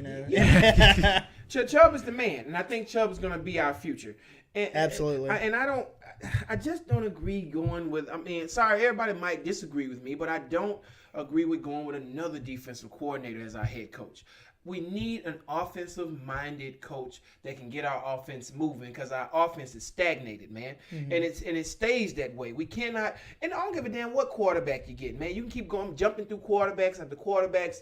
Chubb is the man, and I think Chubb is going to be our future. Absolutely. I just don't agree going with. Sorry, everybody might disagree with me, but I don't agree with going with another defensive coordinator as our head coach. We need an offensive-minded coach that can get our offense moving because our offense is stagnated, man, and it stays that way. We cannot, and I don't give a damn what quarterback you get, man. You can keep going, jumping through quarterbacks after quarterbacks.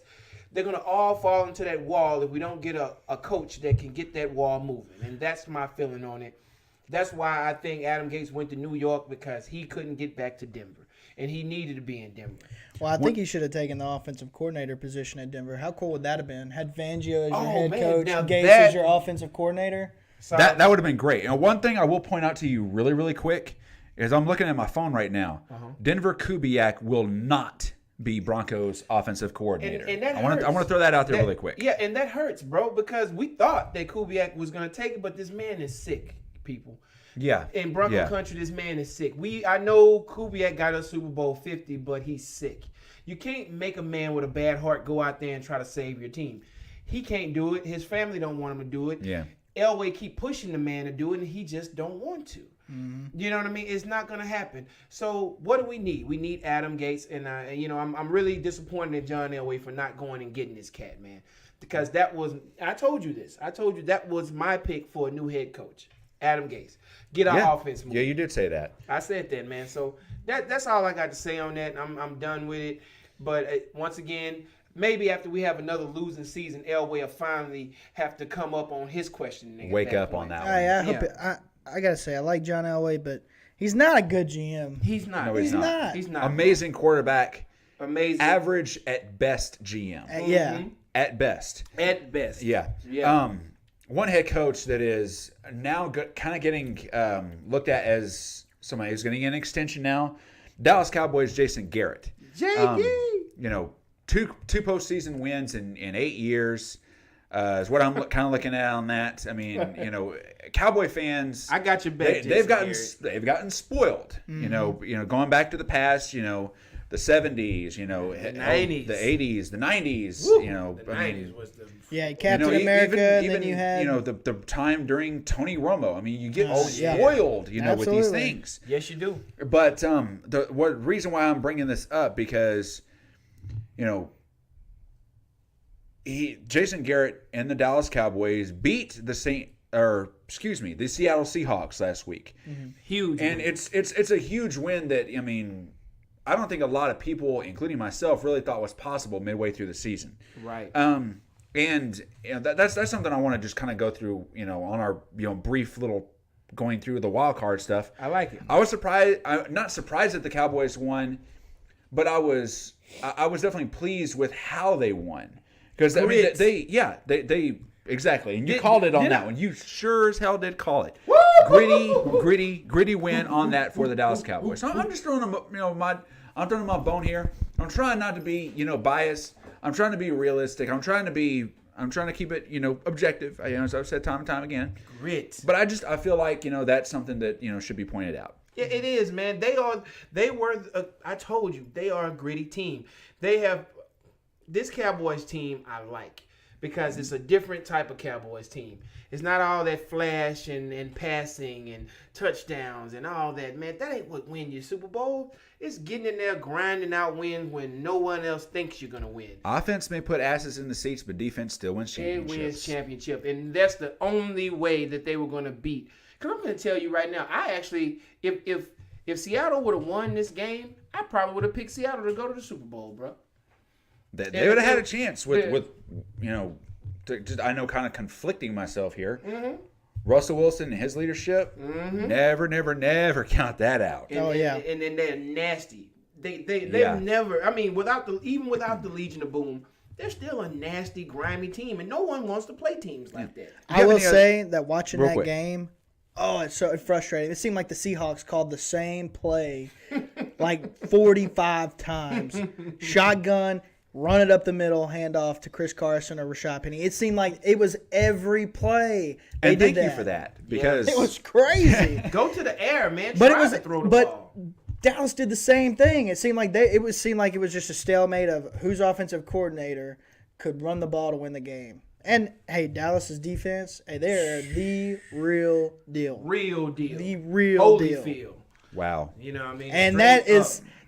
They're gonna all fall into that wall if we don't get a coach that can get that wall moving, and that's my feeling on it. That's why I think Adam Gates went to New York because he couldn't get back to Denver, and he needed to be in Denver. Well, I think he should have taken the offensive coordinator position at Denver. How cool would that have been? Had Fangio as your head coach, now Gates that- as your offensive coordinator? That would have been great. And one thing I will point out to you really, really quick is I'm looking at my phone right now. Denver Kubiak will not be Broncos offensive coordinator. And that I want to throw that out there really quick. Yeah, and that hurts, bro, because we thought that Kubiak was going to take it, but this man is sick, people. Yeah. In Bronco country, this man is sick. I know Kubiak got us Super Bowl 50, but he's sick. You can't make a man with a bad heart go out there and try to save your team. He can't do it. His family don't want him to do it. Yeah. Elway keep pushing the man to do it, and he just don't want to. You know what I mean? It's not going to happen. So what do we need? We need Adam Gates, and I'm really disappointed in John Elway for not going and getting this cat, man, because I told you this. I told you that was my pick for a new head coach, Adam Gates. Get our offense moving. Yeah, you did say that. I said that, man. So that's all I got to say on that. I'm done with it. But once again, maybe after we have another losing season, Elway will finally have to come up on his questioning. Wake up on that one. I hope I gotta say I like John Elway, but he's not a good GM. He's not. No, he's not. He's not. Amazing quarterback. Amazing. Average at best GM. Yeah. At best. At best. Yeah. Yeah. One head coach that is now kind of getting looked at as somebody who's going to get an extension now. Dallas Cowboys Jason Garrett. JD. Two postseason wins in 8 years. is what I'm kind of looking at on that. I mean, Cowboy fans. I got your back. They've gotten spoiled. Mm-hmm. Going back to the past. The 70s. the 90s, the 80s, the 90s. Woo! The 90s was the Captain America. Even, then you had the time during Tony Romo. I mean, you get yeah. spoiled. With these things. Yes, you do. But the reason why I'm bringing this up because, Jason Garrett and the Dallas Cowboys beat the Seattle Seahawks last week. Mm-hmm. Huge, and win. it's a huge win that I don't think a lot of people, including myself, really thought was possible midway through the season. Right. And that's something I want to just kind of go through, on our brief little going through the wild card stuff. I like it. I was surprised. I'm not surprised that the Cowboys won, but I was definitely pleased with how they won because they exactly, and you called it on that one. You sure as hell did call it. Woo! Gritty win on that for the Dallas Cowboys. So I'm just throwing I'm throwing my bone here. I'm trying not to be biased. I'm trying to be realistic. I'm trying to keep it objective. As I've said time and time again. Grit. But I feel like that's something that should be pointed out. Yeah, it is, man. I told you, they are a gritty team. They have this Cowboys team I like because it's a different type of Cowboys team. It's not all that flash and passing and touchdowns and all that, man. That ain't what win your Super Bowl. It's getting in there, grinding out wins when no one else thinks you're going to win. Offense may put asses in the seats, but defense still wins championships. It wins championship, and that's the only way that they were going to beat. Because I'm going to tell you right now, I actually, if Seattle would have won this game, I probably would have picked Seattle to go to the Super Bowl, bro. They would have had a chance with I know, kind of conflicting myself here. Mm-hmm. Russell Wilson and his leadership, never count that out. And then they're nasty. They've never. I mean, without the Legion of Boom, they're still a nasty, grimy team, and no one wants to play teams like that. I will say that watching that game, it's so frustrating. It seemed like the Seahawks called the same play like 45 times. Shotgun. Run it up the middle, hand off to Chris Carson or Rashad Penny. It seemed like it was every play. And thank you for that because it was crazy. Go to the air, man. Try to throw the ball. Dallas did the same thing. It seemed like it was just a stalemate of whose offensive coordinator could run the ball to win the game. And hey, Dallas's defense, they're the real deal. Real deal. The real Holyfield. deal. Wow. You know what I mean? And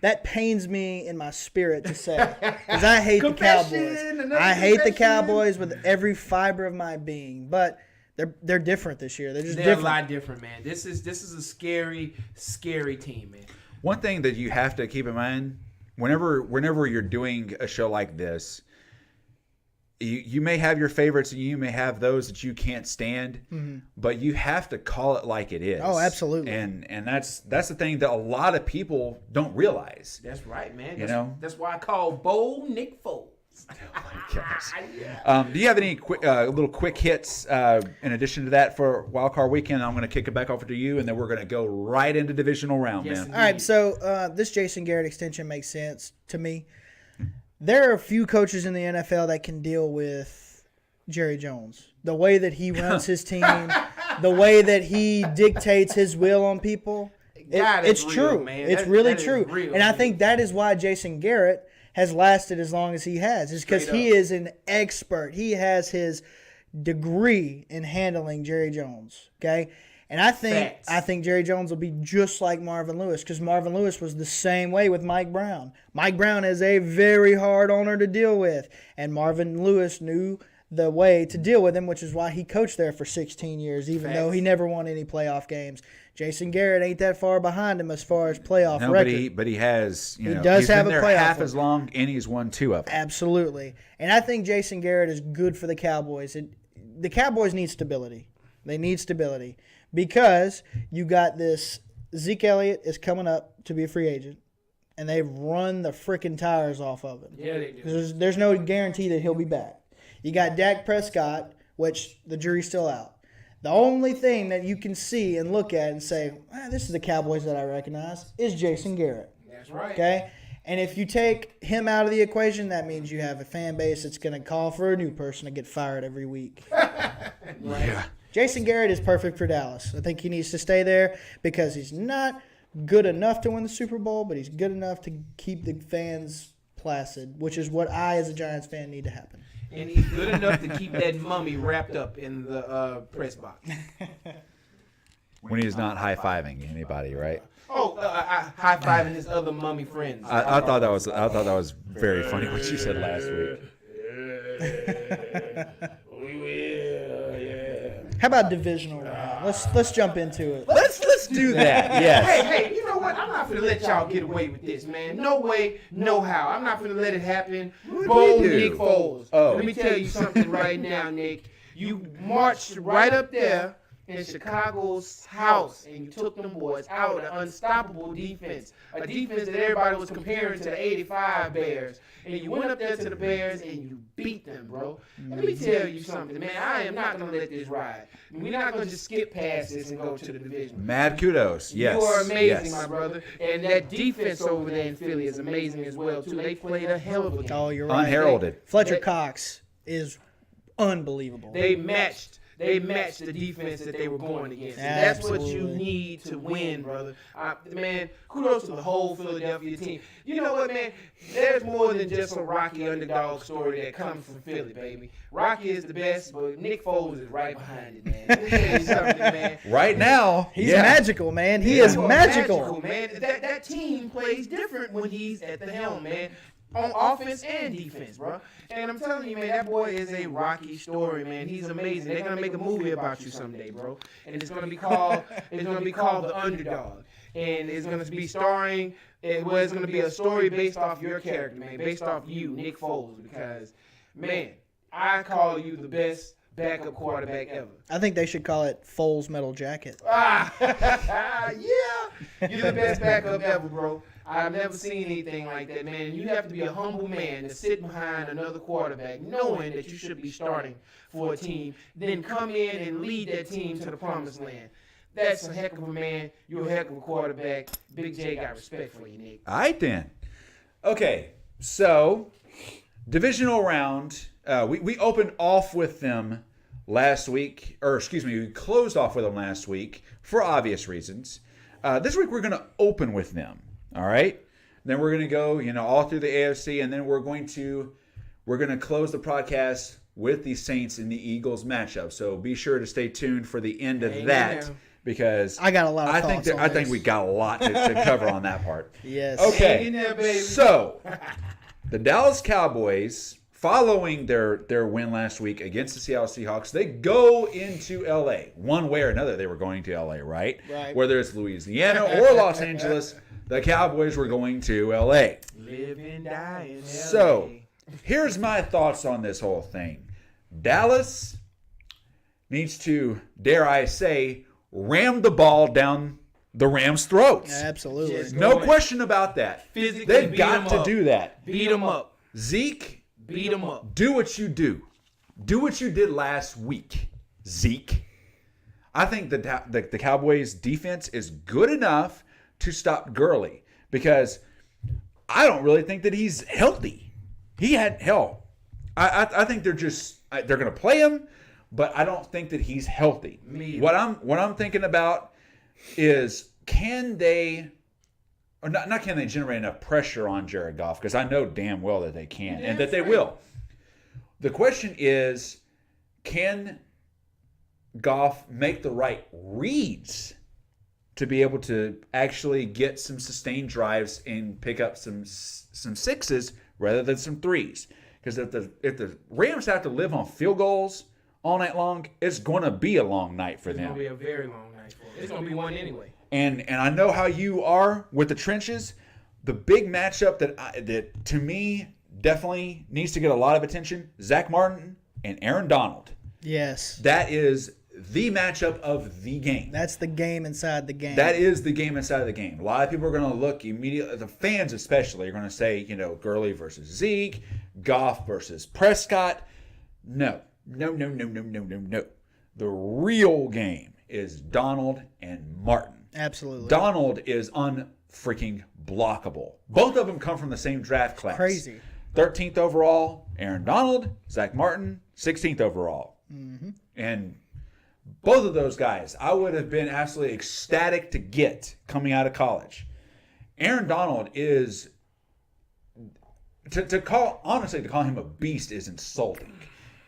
that pains me in my spirit to say because I hate the Cowboys. I hate the Cowboys with every fiber of my being, but they're different this year. They're a lot different, man. This is a scary, scary team, man. One thing that you have to keep in mind whenever you're doing a show like this, you may have your favorites and you may have those that you can't stand, but you have to call it like it is. Oh, absolutely. And that's the thing that a lot of people don't realize. That's right, man. That's why I call Bold Nick Foles. Oh my gosh. Do you have any little quick hits in addition to that for Wildcard Weekend? I'm going to kick it back over to you, and then we're going to go right into divisional round, man. Indeed. All right, so this Jason Garrett extension makes sense to me. There are a few coaches in the NFL that can deal with Jerry Jones. The way that he runs his team, the way that he dictates his will on people. It's real, true. Man. It's really that true. Real, and I think that is why Jason Garrett has lasted as long as he has. Is because he is an expert. He has his degree in handling Jerry Jones. Okay? And I think Jerry Jones will be just like Marvin Lewis because Marvin Lewis was the same way with Mike Brown. Mike Brown is a very hard owner to deal with, and Marvin Lewis knew the way to deal with him, which is why he coached there for 16 years, even though he never won any playoff games. Jason Garrett ain't that far behind him as far as playoff record. But he has, he does he's have been a there playoff half record. as long, and he's won 2 of them. Absolutely. And I think Jason Garrett is good for the Cowboys. The Cowboys need stability. They need stability because you got this Zeke Elliott is coming up to be a free agent, and they've run the freaking tires off of him. Yeah, they do. There's no guarantee that he'll be back. You got Dak Prescott, which the jury's still out. The only thing that you can see and look at and say, this is the Cowboys that I recognize, is Jason Garrett. That's right. Okay? And if you take him out of the equation, that means you have a fan base that's going to call for a new person to get fired every week. Yeah. Jason Garrett is perfect for Dallas. I think he needs to stay there because he's not good enough to win the Super Bowl, but he's good enough to keep the fans placid, which is what I, as a Giants fan, need to happen. And he's good enough to keep that mummy wrapped up in the press box. When he's not high-fiving anybody, right? Oh, high-fiving his other mummy friends. I thought that was very funny what you said last week. We will, yeah. How about divisional round? Let's jump into it. Let's do that. Yes. Hey, you know what? I'm not gonna let y'all get away with this, man. No way, no how. I'm not gonna let it happen. Bold we do? Nick Foles. Oh. Let me tell you something right now, Nick. You marched right up there in Chicago's house, and you took them boys out. An unstoppable defense, a defense that everybody was comparing to the '85 Bears, and you went up there to the Bears and you beat them, bro. And let me tell you something, man. I am not gonna let this ride. We're not gonna just skip past this and go to the division. Mad kudos. Yes. You are amazing, yes. my brother. And that defense over there in Philly is amazing as well, too. They played a hell of a game. Oh, you're right. Unheralded. Fletcher Cox is unbelievable. They matched the defense that they were going against. And that's what you Absolutely. need to win, brother. Man, kudos to the whole Philadelphia team. You know what, man? There's more than just a Rocky underdog story that comes from Philly, baby. Rocky is the best, but Nick Foles is right behind it, man. Let me tell you something, man. Right now, He's yeah. magical, man. He is You are magical. man. That team plays different when he's at the helm, man. On offense and defense, bro. And I'm telling you, man, that boy is a Rocky story, man. He's amazing. They're gonna make a movie about you someday, bro. And it's gonna be called The Underdog. And it's gonna be starring. It's gonna be a story based off your character, man, based off you, Nick Foles. Because, man, I call you the best backup quarterback ever. I think they should call it Foles Metal Jacket. Yeah, you're the best backup ever, bro. I've never seen anything like that, man. And you have to be a humble man to sit behind another quarterback, knowing that you should be starting for a team, then come in and lead that team to the promised land. That's a heck of a man. You're a heck of a quarterback. Big J got respect for you, Nick. All right, then. Okay, so divisional round. We opened off with them last week, or excuse me, we closed off with them last week for obvious reasons. This week we're going to open with them. All right. Then we're going to go, all through the AFC, and then we're going to close the podcast with the Saints and the Eagles matchup. So be sure to stay tuned for the end of that because I got a lot of thoughts on I think this. we got a lot to cover on that part. Yes. Okay. Hang in there, baby. So the Dallas Cowboys, following their win last week against the Seattle Seahawks, they go into LA. One way or another, they were going to LA, right? Right. Whether it's Louisiana or Los Angeles, the Cowboys were going to LA. Live and die in LA. So, here's my thoughts on this whole thing. Dallas needs to, dare I say, ram the ball down the Rams' throats. Absolutely. Yes. No question about that. Physically They've beat got 'em to up. do that. Beat them up. Zeke, Beat them up. do what you do. Do what you did last week, Zeke. I think the Cowboys' defense is good enough to stop Gurley because I don't really think that he's healthy. I think they're going to play him, but I don't think that he's healthy. Me What I'm thinking about is can they generate enough pressure on Jared Goff, because I know damn well that they can and that they will. The question is, can Goff make the right reads to be able to actually get some sustained drives and pick up some sixes rather than some threes? Because if the Rams have to live on field goals all night long, it's going to be a long night for It's them. going to be a very long night for them. It's going to be one anyway. And I know how you are with the trenches. The big matchup that to me definitely needs to get a lot of attention, Zach Martin and Aaron Donald. Yes. That is the matchup of the game. That's the game inside the game. That is the game inside of the game. A lot of people are going to look immediately, the fans especially, are going to say, Gurley versus Zeke, Goff versus Prescott. No. The real game is Donald and Martin. Absolutely. Donald is unfreaking blockable. Both of them come from the same draft class. Crazy. 13th overall, Aaron Donald. Zach Martin, 16th overall. Mm-hmm. And both of those guys, I would have been absolutely ecstatic to get coming out of college. Aaron Donald is, to call him a beast is insulting.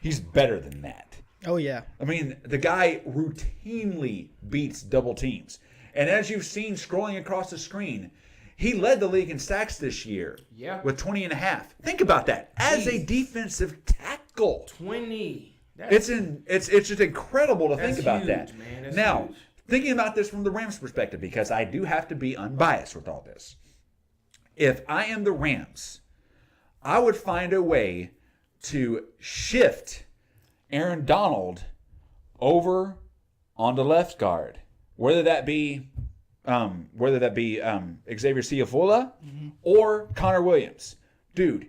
He's better than that. Oh, yeah. I mean, the guy routinely beats double teams. And as you've seen scrolling across the screen, he led the league in sacks this year with 20 and a half. Think about that. As a defensive tackle. 20. It's just incredible to think about huge, that. Man. That's now, huge. Thinking about this from the Rams' perspective, because I do have to be unbiased with all this. If I am the Rams, I would find a way to shift Aaron Donald over onto left guard, whether that be Xavier Ciafola or Connor Williams. Dude,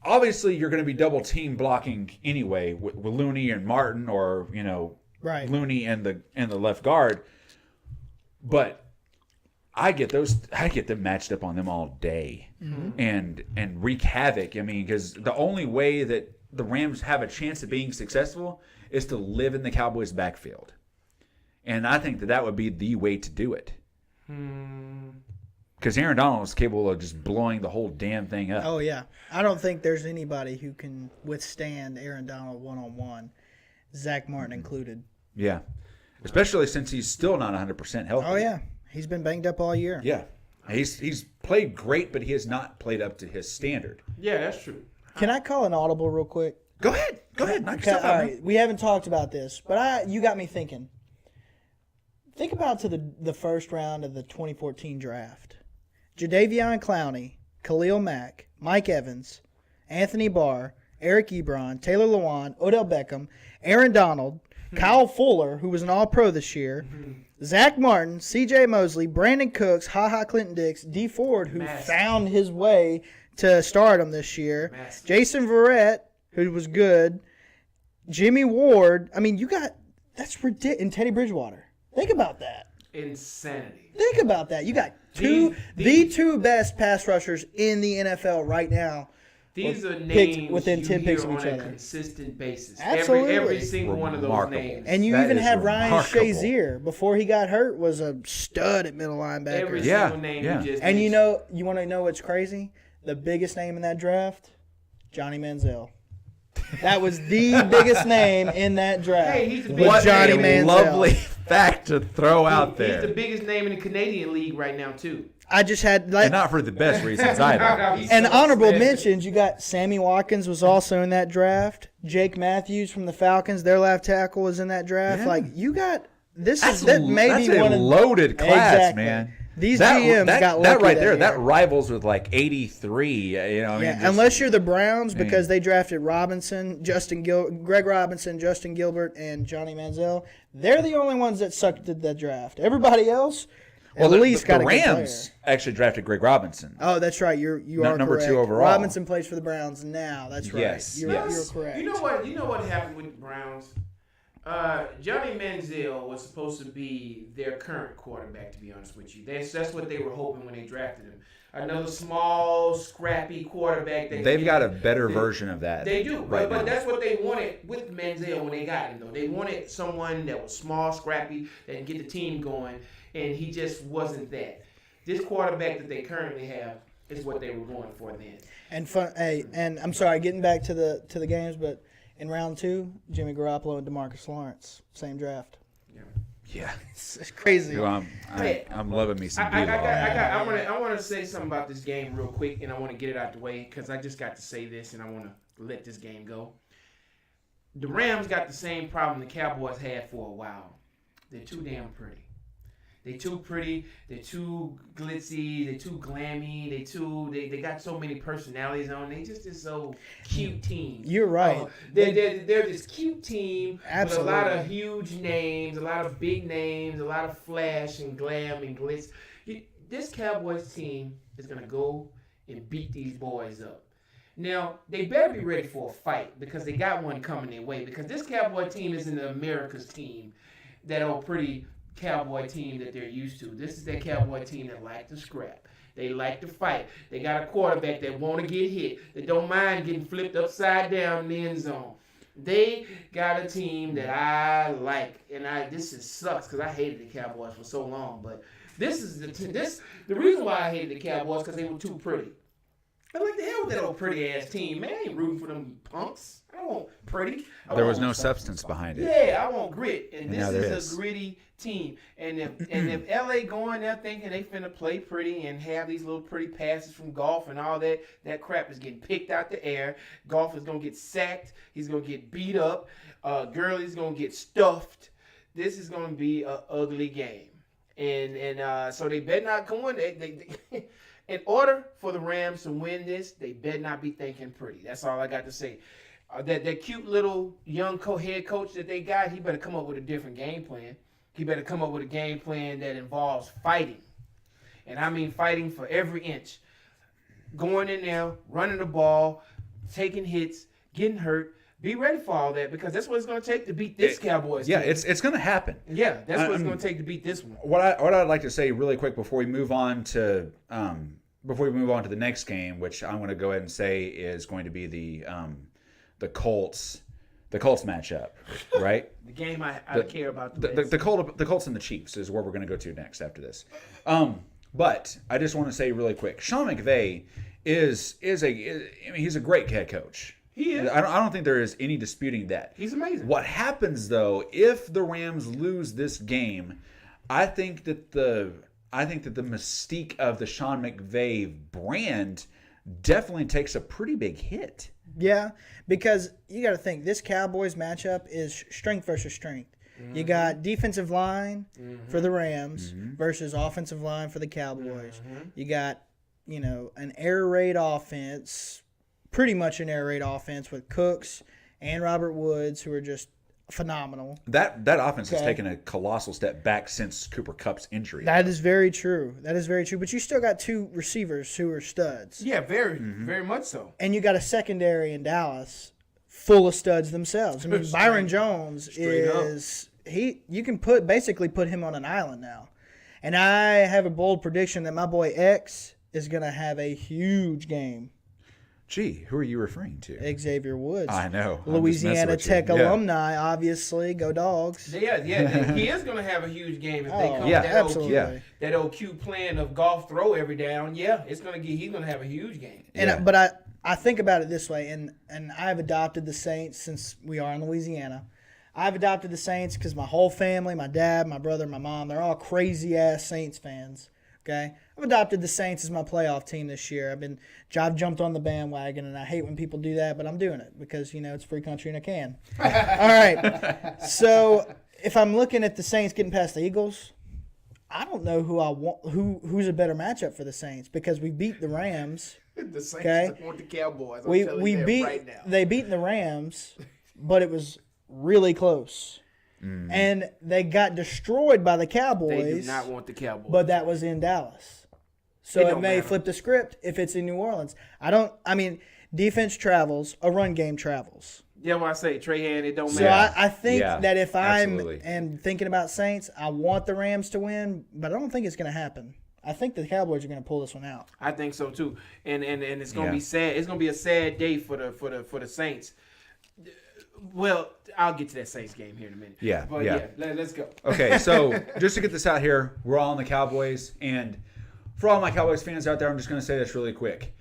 obviously you're going to be double team blocking anyway with Looney and Martin, or Right. Looney and the left guard. But I get them matched up on them all day and wreak havoc. I mean, because the only way that the Rams have a chance of being successful is to live in the Cowboys' backfield. And I think that would be the way to do it. Because Aaron Donald is capable of just blowing the whole damn thing up. Oh, yeah. I don't think there's anybody who can withstand Aaron Donald one-on-one, Zach Martin included. Yeah. Especially since he's still not 100% healthy. Oh, yeah. He's been banged up all year. Yeah. He's played great, but he has not played up to his standard. Yeah, that's true. Can I call an audible real quick? Go ahead. Knock Okay, yourself all out. right. We haven't talked about this, but you got me thinking. Think about the first round of the 2014 draft. Jadeveon Clowney, Khalil Mack, Mike Evans, Anthony Barr, Eric Ebron, Taylor Lewan, Odell Beckham, Aaron Donald, Kyle Fuller, who was an All-Pro this year, Zach Martin, C.J. Mosley, Brandon Cooks, HaHa Clinton Dix, D. Ford, who found his way to stardom this year, Jason Verrett, who was good, Jimmy Ward. I mean, that's ridiculous. And Teddy Bridgewater. Think about that. Insanity. Think about that. You got the two best pass rushers in the NFL right now. These are names within 10 picks of on each a other. consistent basis. Absolutely. Every single one of those Remarkable. names. And you That even is have Ryan remarkable. Shazier before he got hurt was a stud at middle linebacker. Every Yeah, single name yeah. you just And mentioned. you want to know what's crazy? The biggest name in that draft, Johnny Manziel. That was the biggest name in that draft. Hey, he's the was biggest Johnny name. Manziel. Lovely fact to throw out He's there. the biggest name in the Canadian League right now, too. I just had And not for the best reasons either. He's and so honorable sad. mentions. You got Sammy Watkins was also in that draft. Jake Matthews from the Falcons, their left tackle, was in that draft. Yeah. Like you got this That's is that may that's be a one of loaded class, Exactly. man. These GMs got lucky that right that there. year. That rivals with like 83. Unless you're the Browns because they drafted Greg Robinson, Justin Gilbert, and Johnny Manziel. They're the only ones that sucked at that draft. Everybody else, at least got the a good player. Rams actually drafted Greg Robinson. Oh, that's right. You are number correct. 2 overall. Robinson plays for the Browns now. That's right. Yes, You're yes. correct. You know what happened with the Browns? Johnny Manziel was supposed to be their current quarterback, to be honest with you. That's what they were hoping when they drafted him. Another small, scrappy quarterback. They've got a better version of that. They do, right but now. that's what they wanted with Manziel when they got him, though. They wanted someone that was small, scrappy, that can get the team going, and he just wasn't that. This quarterback that they currently have is what they were going for then. And I'm sorry, getting back to the games, but in round 2, Jimmy Garoppolo and DeMarcus Lawrence, same draft. Yeah. It's crazy. Dude, I'm loving me some D-Law. I want to say something about this game real quick, and I want to get it out the way because I just got to say this, and I want to let this game go. The Rams got the same problem the Cowboys had for a while. They're too damn pretty. They're too pretty. They're too glitzy. They're too glammy. They got so many personalities on. They just is so cute team. You're right. They're this cute team Absolutely. with a lot of huge names, a lot of big names, a lot of flash and glam and glitz. This Cowboys team is going to go and beat these boys up. Now, they better be ready for a fight because they got one coming their way because this Cowboy team isn't America's team, that old pretty Cowboy team that they're used to. This is that Cowboy team that like to scrap. They like to fight. They got a quarterback that want to get hit, that don't mind getting flipped upside down in the end zone. They got a team that I like, and sucks because I hated the Cowboys for so long. But this is the reason why I hated the Cowboys because they were too pretty. I'm like, the hell with that old pretty ass team, man. I ain't rooting for them punks. I want pretty. There was no substance behind it. Yeah, I want grit, and this is a gritty team. And if LA going there thinking they finna play pretty and have these little pretty passes from Goff and all that crap is getting picked out the air. Goff is gonna get sacked. He's gonna get beat up. Gurley's gonna get stuffed. This is gonna be an ugly game. And so they better not go in. They in order for the Rams to win this, they better not be thinking pretty. That's all I got to say. That cute little young head coach that they got, he better come up with a different game plan. He better come up with a game plan that involves fighting. And I mean fighting for every inch. Going in there, running the ball, taking hits, getting hurt. Be ready for all that because that's what it's going to take to beat this Cowboys team. Yeah, it's going to happen. Yeah, that's what it's going to take to beat this one. What I'd like to say really quick before we move on to the next game, which I'm going to go ahead and say is going to be the Colts matchup, right? The game I care about the Colts and the Chiefs is where we're going to go to next after this. But I just want to say really quick, Sean McVay he's a great head coach. He is. I don't think there is any disputing that. He's amazing. What happens though if the Rams lose this game? I think that the mystique of the Sean McVay brand definitely takes a pretty big hit. Yeah, because you got to think this Cowboys matchup is strength versus strength. Mm-hmm. You got defensive line for the Rams versus offensive line for the Cowboys. Mm-hmm. You got, an air raid offense, pretty much an air raid offense with Cooks and Robert Woods, who are just phenomenal. That offense has taken a colossal step back since Cooper Kupp's injury. That is very true. But you still got two receivers who are studs. Yeah, very much so. And you got a secondary in Dallas full of studs themselves. I mean, Byron Jones you can basically put him on an island now. And I have a bold prediction that my boy X is going to have a huge game. Gee, who are you referring to? Xavier Woods. I know. Louisiana Tech alumni, obviously. Go Dogs. Yeah. He is going to have a huge game if they come. That old cute plan of golf throw every down. Yeah, he's going to have a huge game. But I think about it this way, and I've adopted the Saints since we are in Louisiana. I've adopted the Saints because my whole family, my dad, my brother, my mom, they're all crazy-ass Saints fans. Okay, I've adopted the Saints as my playoff team this year. I've jumped on the bandwagon, and I hate when people do that, but I'm doing it because it's a free country and I can. All right. So if I'm looking at the Saints getting past the Eagles, I don't know who I want. Who's a better matchup for the Saints because we beat the Rams. The Saints want the Cowboys. They beat the Rams, but it was really close. Mm. And they got destroyed by the Cowboys. They do not want the Cowboys. But that was in Dallas. So it may flip the script if it's in New Orleans. Defense travels, a run game travels. Yeah, when I say Trahan, it don't matter. So I think that if I'm thinking about Saints, I want the Rams to win, but I don't think it's going to happen. I think the Cowboys are going to pull this one out. I think so too. And it's going to be sad. It's going to be a sad day for the Saints. Well, I'll get to that Saints game here in a minute. Yeah. Let's go. Okay, so just to get this out here, we're all on the Cowboys. And for all my Cowboys fans out there, I'm just going to say this really quick.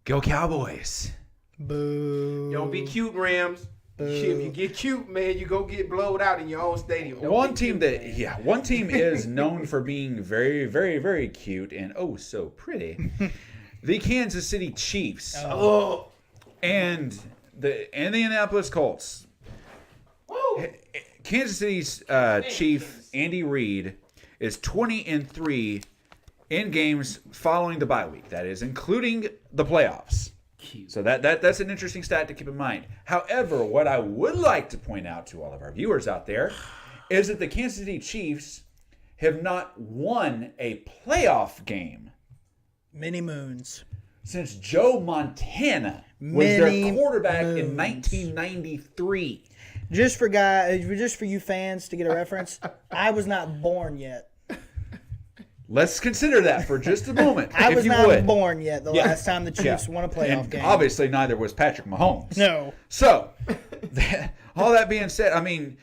Go Cowboys. Boo. Don't be cute, Rams. Boo. If you get cute, man, you go get blowed out in your own stadium. One team is known for being very, very, very cute and oh so pretty. The Kansas City Chiefs. Oh. And the Indianapolis Colts. Woo. Kansas City's chief Andy Reid is 20-3 in games following the bye week. That is including the playoffs. Cute. So that's an interesting stat to keep in mind. However, what I would like to point out to all of our viewers out there is that the Kansas City Chiefs have not won a playoff game. Many moons. Since Joe Montana was their quarterback in 1993. Just for you fans to get a reference, I was not born yet. Let's consider that for just a moment, I if was you not would. born yet the last time the Chiefs Yeah. won a playoff And game. obviously, neither was Patrick Mahomes. No. So, all that being said, I mean,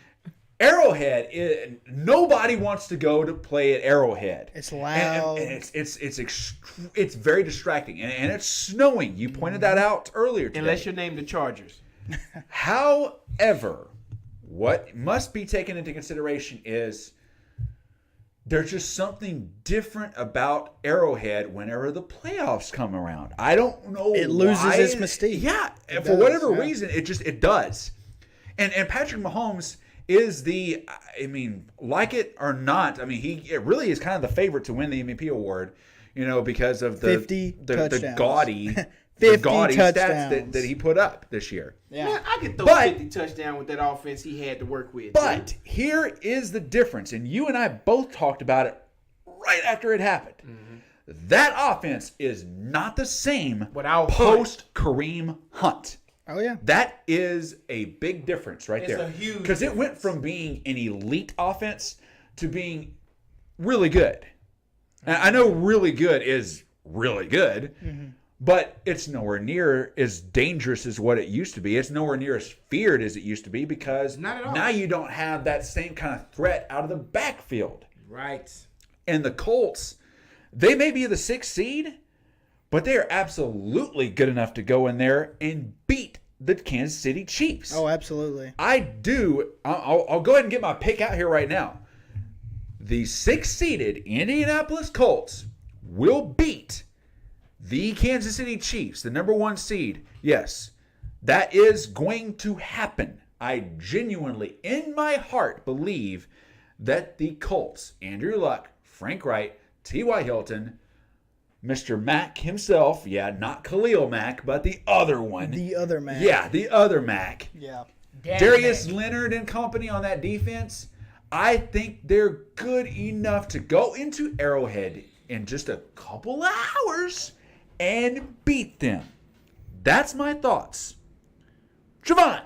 Arrowhead, nobody wants to go to play at Arrowhead. It's loud. And it's very distracting. And it's snowing. You pointed that out earlier today. Unless you name the Chargers. However, what must be taken into consideration is there's just something different about Arrowhead whenever the playoffs come around. I don't know It loses why. its mystique. Yeah, It for does, whatever yeah. reason, it does. And Patrick Mahomes is like it or not, it really is kind of the favorite to win the MVP award, because of the 50 the touchdowns. gaudy 50 stats touchdowns. that he put up this year. Yeah. Man, I could throw But- 50 touchdowns with that offense he had to work with. But here is the difference, and you and I both talked about it right after it happened. Mm-hmm. That offense is not the same Without post Kareem Hunt. Oh, yeah. That is a big difference right It's there. a huge Because it went from being an elite offense to being really good. And I know really good is really good, but it's nowhere near as dangerous as what it used to be. It's nowhere near as feared as it used to be because Not at all. now you don't have that same kind of threat out of the backfield. Right. And the Colts, they may be the 6th seed, but they are absolutely good enough to go in there and beat the Kansas City Chiefs. Oh, absolutely. I'll go ahead and get my pick out here right now. The 6th-seeded Indianapolis Colts will beat the Kansas City Chiefs, the number 1 seed. Yes, that is going to happen. I genuinely, in my heart, believe that the Colts, Andrew Luck, Frank Wright, T.Y. Hilton, Mr. Mack himself, not Khalil Mack, but the other one. The other man. Yeah, the other Mack. Yeah. Darius Leonard and company on that defense, I think they're good enough to go into Arrowhead in just a couple hours and beat them. That's my thoughts. Jevon.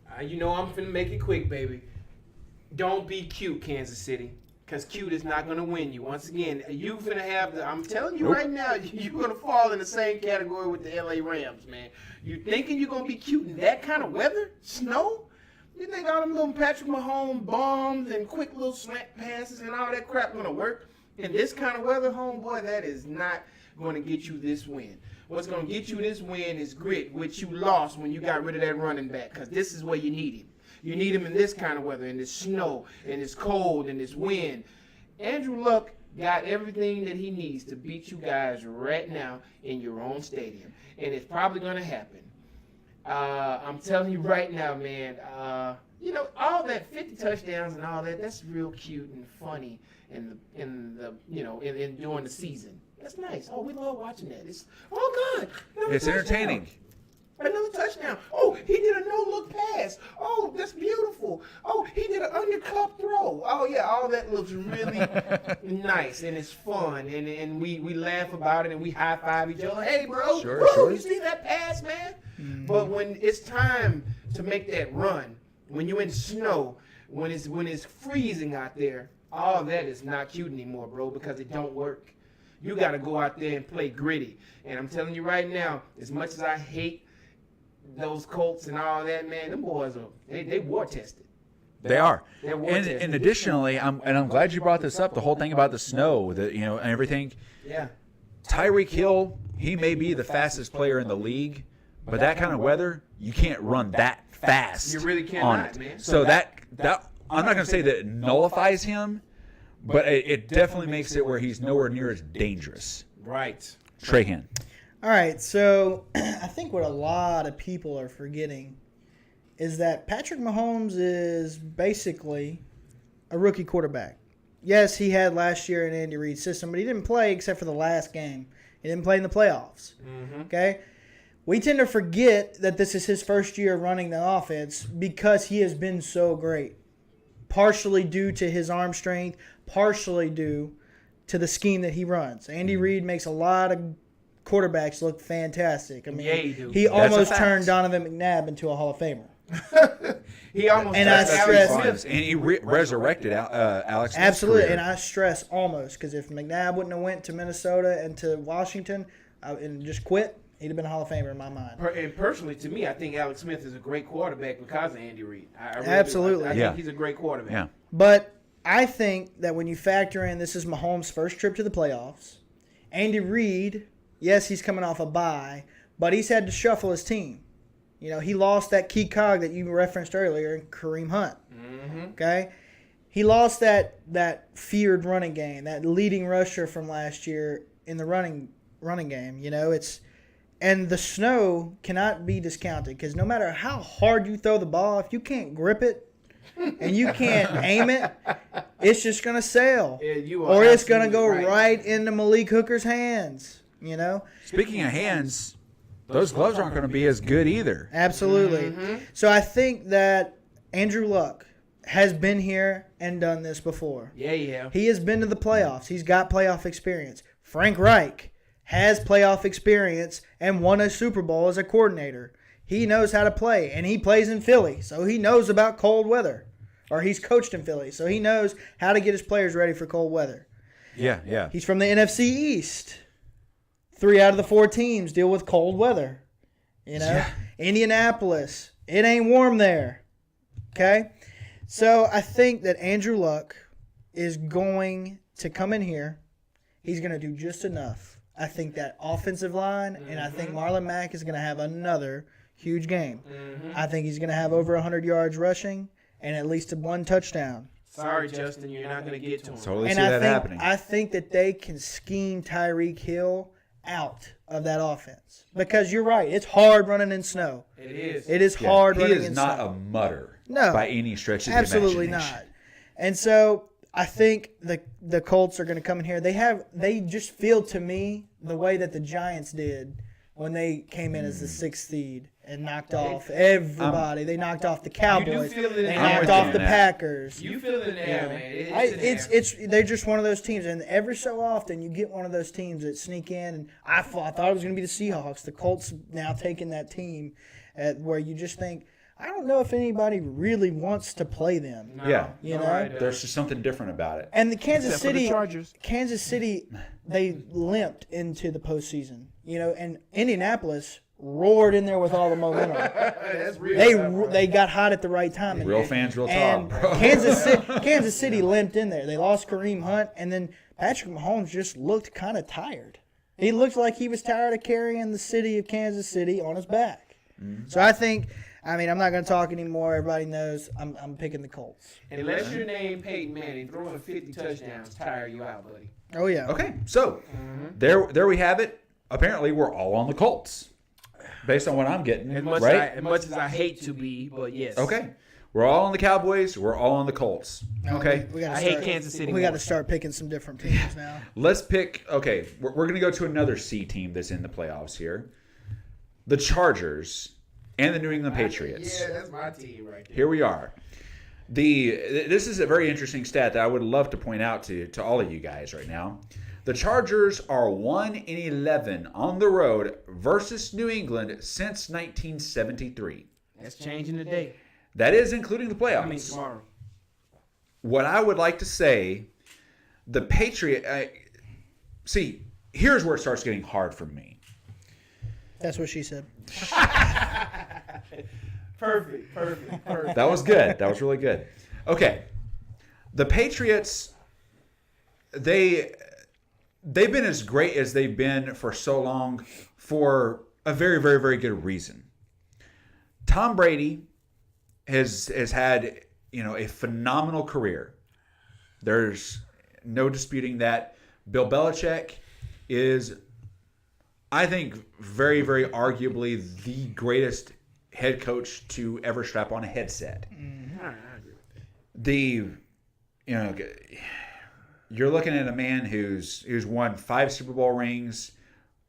I'm finna make it quick, baby. Don't be cute, Kansas City. Because cute is not going to win you. Once again, you finna have I'm telling you right now, you're going to fall in the same category with the LA Rams, man. You thinking you're going to be cute in that kind of weather? Snow? You think all them little Patrick Mahomes bombs and quick little slant passes and all that crap going to work in this kind of weather, homeboy? That is not going to get you this win. What's going to get you this win is grit, which you lost when you got rid of that running back, because this is where you need him. You need him in this kind of weather, in this snow, in this cold, in this wind. Andrew Luck got everything that he needs to beat you guys right now in your own stadium. And it's probably going to happen. I'm telling you right now, man, all that 50 touchdowns and all that, that's real cute and funny in during the season. That's nice. Oh, we love watching that. It's good. It's entertaining. Another touchdown. Oh, he did a no-look pass. Oh, that's beautiful. Oh, he did an undercup throw. Oh, yeah, all that looks really nice, and it's fun, and we laugh about it, and we high-five each other. Hey, bro, Sure. You see that pass, man? But when it's time to make that run, when you're in snow, when it's freezing out there, all that is not cute anymore, bro, because it don't work. You got to go out there and play gritty. And I'm telling you right now, as much as I hate those Colts and all that, man, them boys they war tested. They are. They're war And tested. additionally, I'm glad you brought this up, the whole thing about the snow, and everything. Yeah. Tyreek Hill, he may be the fastest player in the league, but that kind of weather, you can't run that fast. You really on cannot, it. man. So that I'm not going to say that it nullifies him, but it definitely makes it where he's nowhere near as dangerous. Right. Trahan. All right, so I think what a lot of people are forgetting is that Patrick Mahomes is basically a rookie quarterback. Yes, he had last year in Andy Reid's system, but he didn't play except for the last game. He didn't play in the playoffs. Okay? We tend to forget that this is his first year running the offense because he has been so great. Partially due to his arm strength, partially due to the scheme that he runs. Andy Reid makes a lot of quarterbacks look fantastic. I mean, Yeah, he do. he That's a almost fact. turned Donovan McNabb into a Hall of Famer. He almost And touched I Alex stress- Smith. And he resurrected Alex Smith's Absolutely, career. and I stress almost because if McNabb wouldn't have went to Minnesota and to Washington and just quit, he'd have been a Hall of Famer in my mind. And personally, to me, I think Alex Smith is a great quarterback because of Andy Reid. I really Absolutely. do. I Yeah. think he's a great quarterback. Yeah. But I think that when you factor in this is Mahomes' first trip to the playoffs, Andy Reid, yes, he's coming off a bye, but he's had to shuffle his team. You know, he lost that key cog that you referenced earlier in Kareem Hunt. Okay? He lost that feared running game, that leading rusher from last year in the running game. You know, and the snow cannot be discounted because no matter how hard you throw the ball, if you can't grip it and you can't aim it, it's just going to sail. Yeah, you are Or it's going to go absolutely right into Malik Hooker's hands, you know? Speaking of hands, those gloves aren't going to be as good either. Absolutely. So I think that Andrew Luck has been here and done this before. Yeah. He has been to the playoffs. He's got playoff experience. Frank Reich has playoff experience and won a Super Bowl as a coordinator. He knows how to play, and he plays in Philly, so he knows about cold weather. Or he's coached in Philly, so he knows how to get his players ready for cold weather. Yeah. He's from the NFC East. 3 out of the 4 teams deal with cold weather. You know? Yeah. Indianapolis, it ain't warm there. Okay? So I think that Andrew Luck is going to come in here. He's going to do just enough. I think that offensive line, and I think Marlon Mack is going to have another huge game. I think he's going to have over 100 yards rushing and at least 1 touchdown. Sorry, Justin, you're not going to get to him. Totally And see that happening. I think that they can scheme Tyreek Hill out of that offense. Because you're right, it's hard running in snow. It is. It is Yeah, hard he running is in not snow. a mutter No. by any stretch of Absolutely the imagination. not. And so I think the Colts are going to come in here. They just feel to me the way that the Giants did when they came in as the 6th seed and knocked off everybody. They knocked off the Cowboys. feel it in They the knocked air. off I'm the with you on that. Packers. You feel it in the air, man. They're just one of those teams, and every so often you get one of those teams that sneak in. And I thought it was going to be the Seahawks. The Colts now taking that team, where you just think, I don't know if anybody really wants to play them. No, Yeah. You know? nobody There's does. just something different about it. And the Kansas Except for the City, Chargers. they limped into the postseason. You know, and Indianapolis roared in there with all the momentum. That's real. They got hot at the right time. Real fans, real And talk, bro. Kansas City limped in there. They lost Kareem Hunt, and then Patrick Mahomes just looked kind of tired. He looked like he was tired of carrying the city of Kansas City on his back. So I'm not going to talk anymore. Everybody knows I'm picking the Colts. Unless your name Peyton Manning, throwing 50 touchdowns tire you out, buddy. Oh, yeah. Okay, so there we have it. Apparently, we're all on the Colts, based on what I'm getting. As much, right? as much as I hate to be, but yes. Okay, we're all on the Cowboys. We're all on the Colts. Okay, We gotta I hate start- Kansas City We got to more. start picking some different teams now. let's pick. Okay, we're going to go to another C team that's in the playoffs here. The Chargers and the New England Patriots. Yeah, that's my team right there. Here we are. This is a very interesting stat that I would love to point out to all of you guys right now. The Chargers are 1-11 on the road versus New England since 1973. That's changing today. That is including the playoffs. Tomorrow. What I would like to say, the see, here's where it starts getting hard for me. That's what she said. Perfect. That was good. That was really good. Okay. The Patriots, they've been as great as they've been for so long for a very, very, very good reason. Tom Brady has had, a phenomenal career. There's no disputing that. Bill Belichick is, I think, very, very arguably the greatest head coach to ever strap on a headset. I agree with that. You're looking at a man who's won 5 Super Bowl rings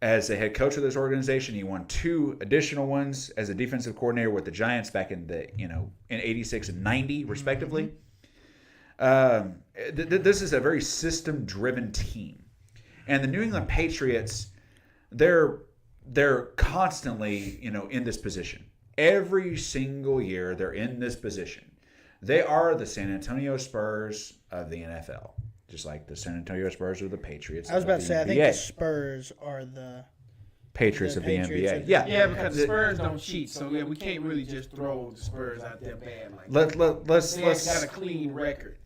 as a head coach of this organization. He won 2 additional ones as a defensive coordinator with the Giants back in in 86 and 90 respectively. This is a very system-driven team, and the New England Patriots. they're constantly, in this position. Every single year they're in this position. They are the San Antonio Spurs of the NFL, just like the San Antonio Spurs are the Patriots. I was about to say, NBA. I think the Spurs are the Patriots the of the Patriots NBA. of the- Yeah, because the Spurs don't cheat, so we can't really just throw the Spurs out there bad like that. Let's They got a clean record.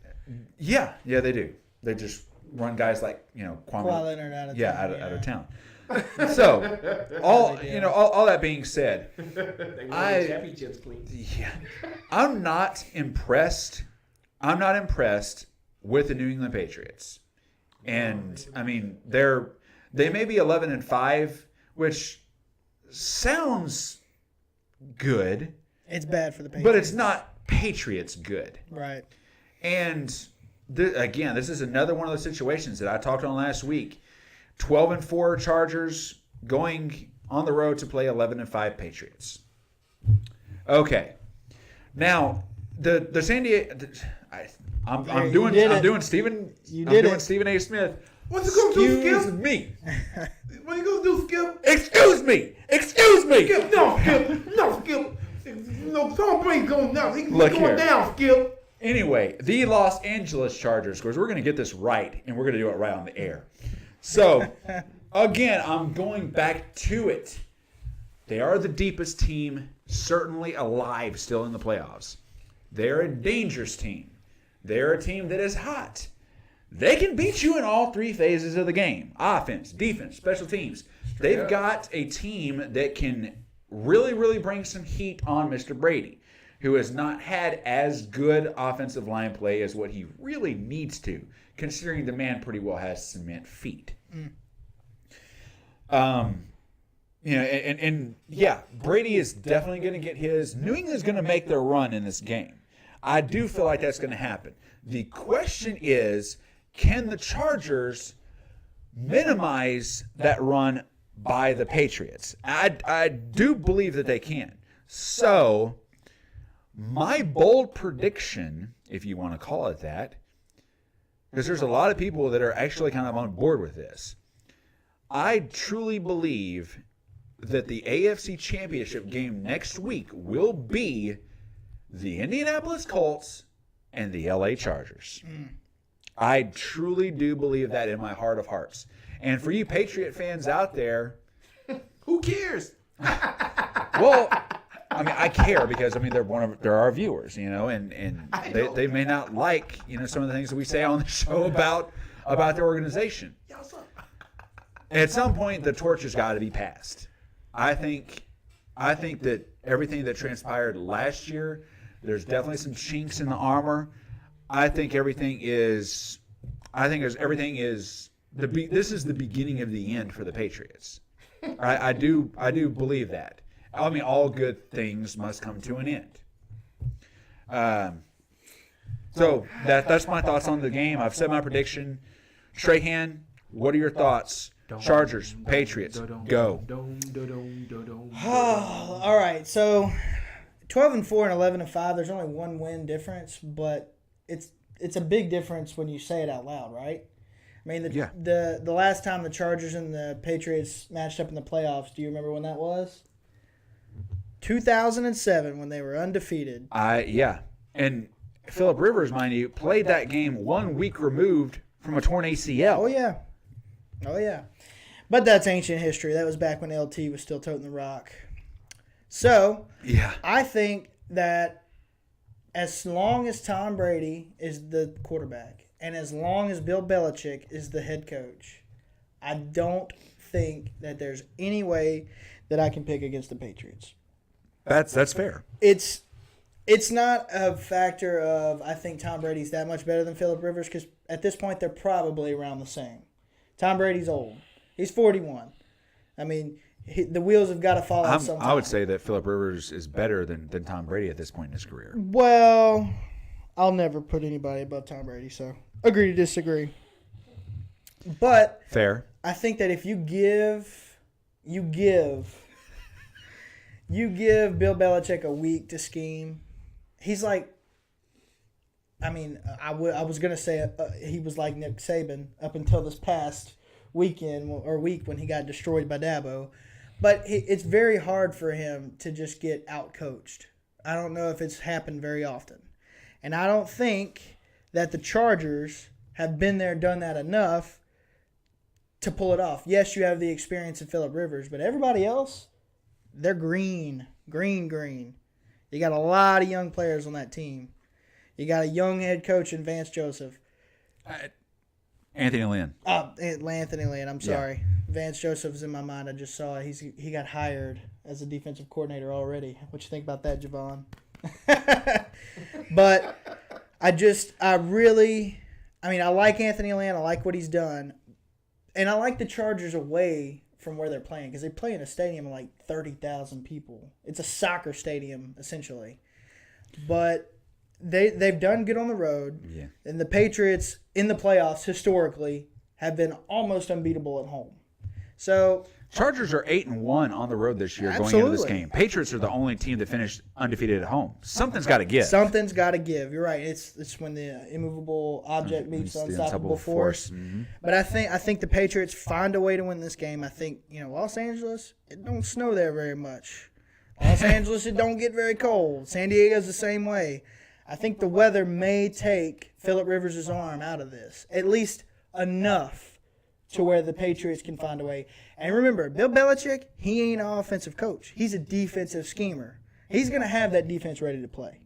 Yeah, they do. They just run guys like Kwame Leonard out of out of town. So all that being said, They won championships clean. yeah, I'm not impressed. I'm not impressed with the New England Patriots, and I mean they may be 11-5, which sounds good, It's bad for the Patriots. but it's not Patriots good. Right. And again, this is another one of those situations that I talked on last week. 12-4 Chargers going on the road to play 11-5 Patriots. Okay, now the San Diego. I'm doing Stephen. You I'm did doing it. Stephen A. Smith. What's it gonna do, Excuse Skip? me. What you gonna do, Skip? Excuse me. Excuse me. Skip, no, Skip. No, Skip. No, Tom Brady's going down. He's Look going here. down, Skip. Anyway, the Los Angeles Chargers, because we're going to get this right, and we're going to do it right on the air. So, again, I'm going back to it. They are the deepest team, certainly alive still in the playoffs. They're a dangerous team. They're a team that is hot. They can beat you in all three phases of the game. Offense, defense, special teams. They've got a team that can really, really bring some heat on Mr. Brady, who has not had as good offensive line play as what he really needs to, considering the man pretty well has cement feet. Brady is definitely going to get his. New England's going to make their run in this game. I do feel like that's going to happen. The question is, can the Chargers minimize that run by the Patriots? I do believe that they can. So, my bold prediction, if you want to call it that, because there's a lot of people that are actually kind of on board with this, I truly believe that the AFC Championship game next week will be the Indianapolis Colts and the LA Chargers. I truly do believe that in my heart of hearts. And for you Patriot fans out there, Who cares? well, I mean, I care because they're our viewers, and they may not like some of the things that we say on the show about their organization. At some point, the torch has got to be passed. I think that everything that transpired last year, there's definitely some chinks in the armor. I think everything is. This is the beginning of the end for the Patriots. I do believe that. I mean, all good things must come to an end. So that's my thoughts on the game. I've said my prediction. Trahan, what are your thoughts? Chargers, Patriots, go. All right, so 12-4 and 11-5. There's only one win difference, but it's a big difference when you say it out loud, right? I mean, the last time the Chargers and the Patriots matched up in the playoffs, do you remember when that was? 2007, when they were undefeated. And Phillip Rivers, mind you, played that game 1 week removed from a torn ACL. Oh yeah. But that's ancient history. That was back when LT was still toting the rock. So, Yeah. I think that as long as Tom Brady is the quarterback and as long as Bill Belichick is the head coach, I don't think that there's any way that I can pick against the Patriots. That's fair. It's not a factor of I think Tom Brady's that much better than Phillip Rivers because at this point they're probably around the same. Tom Brady's old. He's 41. I mean, the wheels have got to fall off sometime. I would say that Phillip Rivers is better than Tom Brady at this point in his career. Well, I'll never put anybody above Tom Brady, so agree to disagree. But Fair. I think that if you give Bill Belichick a week to scheme, he's like, I mean, I was going to say he was like Nick Saban up until this past week when he got destroyed by Dabo. But it's very hard for him to just get out-coached. I don't know if it's happened very often. And I don't think that the Chargers have been there, done that enough to pull it off. Yes, you have the experience of Phillip Rivers, but everybody else, they're green. You got a lot of young players on that team. You got a young head coach in Vance Joseph. Anthony Lynn. Anthony Lynn, I'm sorry. Vance Joseph's in my mind. I just saw it. He got hired as a defensive coordinator already. What you think about that, Jevon? But I like Anthony Lynn. I like what he's done. And I like the Chargers away from where they're playing because they play in a stadium of like 30,000 people. It's a soccer stadium, essentially. But they've done good on the road. Yeah. And the Patriots in the playoffs historically have been almost unbeatable at home. So Chargers are 8-1 on the road this year going into this game. Patriots are the only team that finished undefeated at home. Something's got to give. Something's got to give. You're right. It's when the immovable object meets the unstoppable force. Mm-hmm. But I think the Patriots find a way to win this game. I think Los Angeles, it don't snow there very much. Los Angeles, it don't get very cold. San Diego's the same way. I think the weather may take Phillip Rivers' arm out of this, at least enough to where the Patriots can find a way. And remember, Bill Belichick, he ain't an offensive coach. He's a defensive schemer. He's going to have that defense ready to play.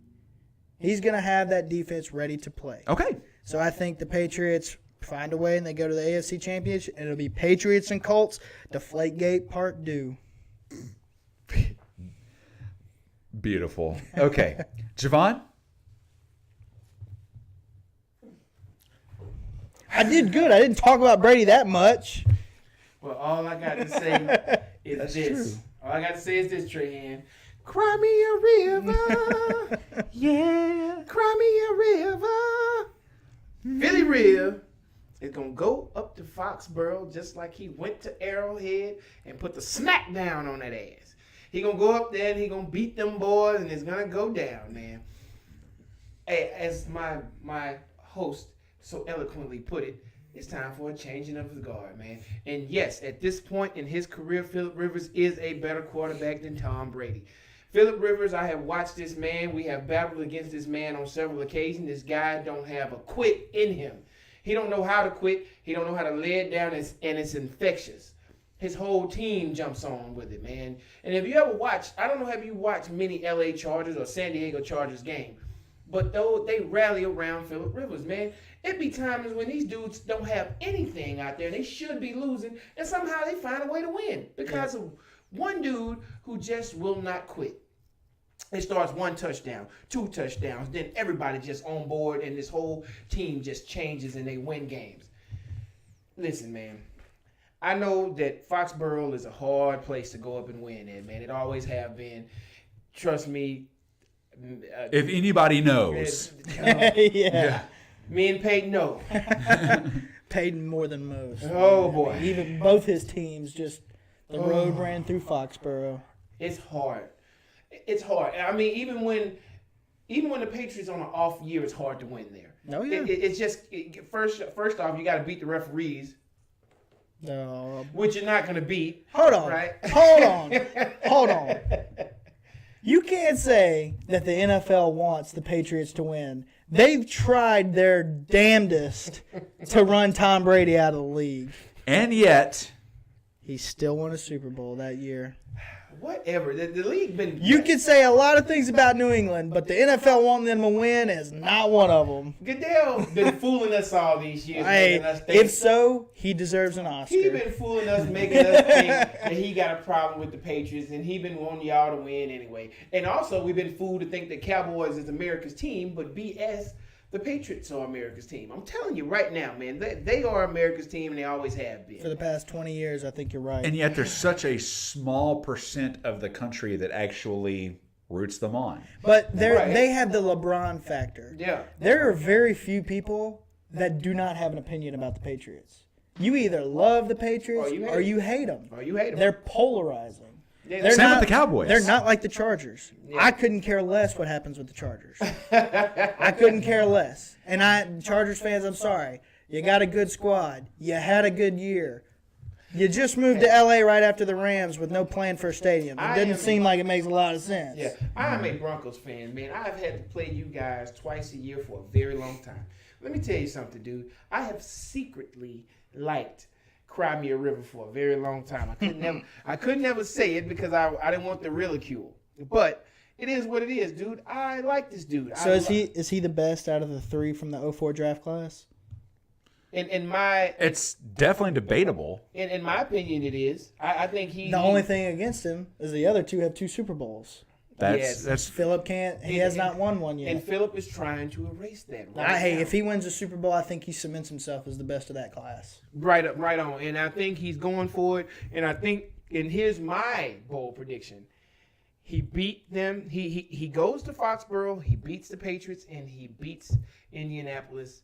Okay. So I think the Patriots find a way and they go to the AFC Championship, and it'll be Patriots and Colts, Deflategate Part 2. Beautiful. Okay. Jevon? I did good. I didn't talk about Brady that much. Well, all I got to say is this. True. All I got to say is this, Trahan. Cry me a river. Yeah. Cry me a river. Philly Rib is going to go up to Foxborough just like he went to Arrowhead and put the smack down on that ass. He going to go up there and he going to beat them boys and it's going to go down, man. Hey, as my host so eloquently put it, it's time for a changing of the guard, man. And yes, at this point in his career, Phillip Rivers is a better quarterback than Tom Brady. Phillip Rivers, I have watched this man. We have battled against this man on several occasions. This guy don't have a quit in him. He don't know how to quit. He don't know how to lay it down, and it's infectious. His whole team jumps on with it, man. And if you ever watch, I don't know if you watched many LA Chargers or San Diego Chargers game, but though they rally around Phillip Rivers, man. It be times when these dudes don't have anything out there. They should be losing, and somehow they find a way to win because of one dude who just will not quit. It starts 1 touchdown, 2 touchdowns, then everybody just on board, and this whole team just changes, and they win games. Listen, man, I know that Foxborough is a hard place to go up and win in, man. It always have been. Trust me. If anybody knows. Yeah. Me and Peyton know. Peyton more than most. Oh, boy. Even both his teams, just the road ran through Foxborough. It's hard. It's hard. I mean, even when the Patriots on an off year, it's hard to win there. No, yeah. It's just, first off, you got to beat the referees. No. Which you're not going to beat. Hold on. Right? Hold on. You can't say that the NFL wants the Patriots to win. They've tried their damnedest to run Tom Brady out of the league. And yet, he still won a Super Bowl that year. Whatever. The league been... You can say a lot of things about New England, but the NFL wanting them to win is not one of them. Goodell been fooling us all these years. Hey, if so, he deserves an Oscar. He been fooling us, making us think that he got a problem with the Patriots, and he been wanting y'all to win anyway. And also, we've been fooled to think that Cowboys is America's team, but BS, the Patriots are America's team. I'm telling you right now, man, they are America's team, and they always have been. For the past 20 years, I think you're right. And yet there's such a small percent of the country that actually roots them on. But they have the LeBron factor. Yeah. There are very few people that do not have an opinion about the Patriots. You either love the Patriots or you hate them. They're polarizing. Yeah, same with the Cowboys. They're not like the Chargers. Yeah. I couldn't care less what happens with the Chargers. I couldn't care less. And Chargers fans, I'm sorry. You got a good squad. You had a good year. You just moved to LA right after the Rams with no plan for a stadium. It I doesn't am- seem like it makes a lot of sense. Yeah, I'm a Broncos fan, man. I've had to play you guys twice a year for a very long time. Let me tell you something, dude. I have secretly liked Cry Me a River for a very long time. I could never say it because I didn't want the ridicule. But it is what it is, dude. I like this dude. So is he the best out of the 3 from the 04 draft class? It's definitely debatable. In my opinion, it is. I think he. The only thing against him is the other 2 have 2 Super Bowls. That's Phillip can't. He has not won one yet. And Phillip is trying to erase that. Hey, if he wins a Super Bowl, I think he cements himself as the best of that class. Right on. And I think he's going for it. And I think, and here's my bold prediction. He beat them. He goes to Foxborough. He beats the Patriots, and he beats Indianapolis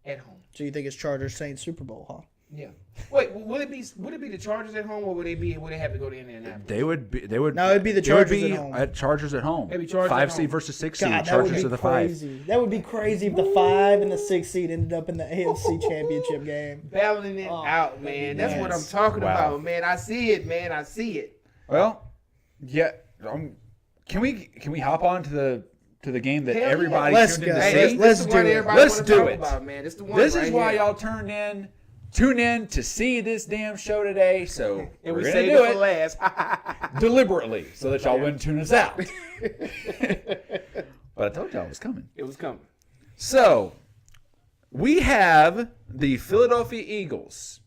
at home. So you think it's Chargers Saints Super Bowl, huh? Yeah. Wait, would it be the Chargers at home, or would they have to go to Indianapolis? They would. No, it'd be the Chargers at home. Chargers at home. Maybe Chargers 5 at seed home. versus 6 seed. God, that would Chargers be to the 5. crazy. That would be crazy if the 5 and the 6 seed ended up in the AFC Championship game. Battling it out, man. That's what I'm talking Wow. about, man. I see it, man. I see it. Well, yeah. Can we hop on to the game that Hell yeah. everybody Let's tuned in go. to Hey, see? let's do it. Let's do it. About, man. It's the one This right is why here. y'all tune in to see this damn show today. So And we're we gonna saved do it for it last. deliberately so that y'all wouldn't tune us out. But I told y'all it was coming. It was coming. So we have the Philadelphia Eagles.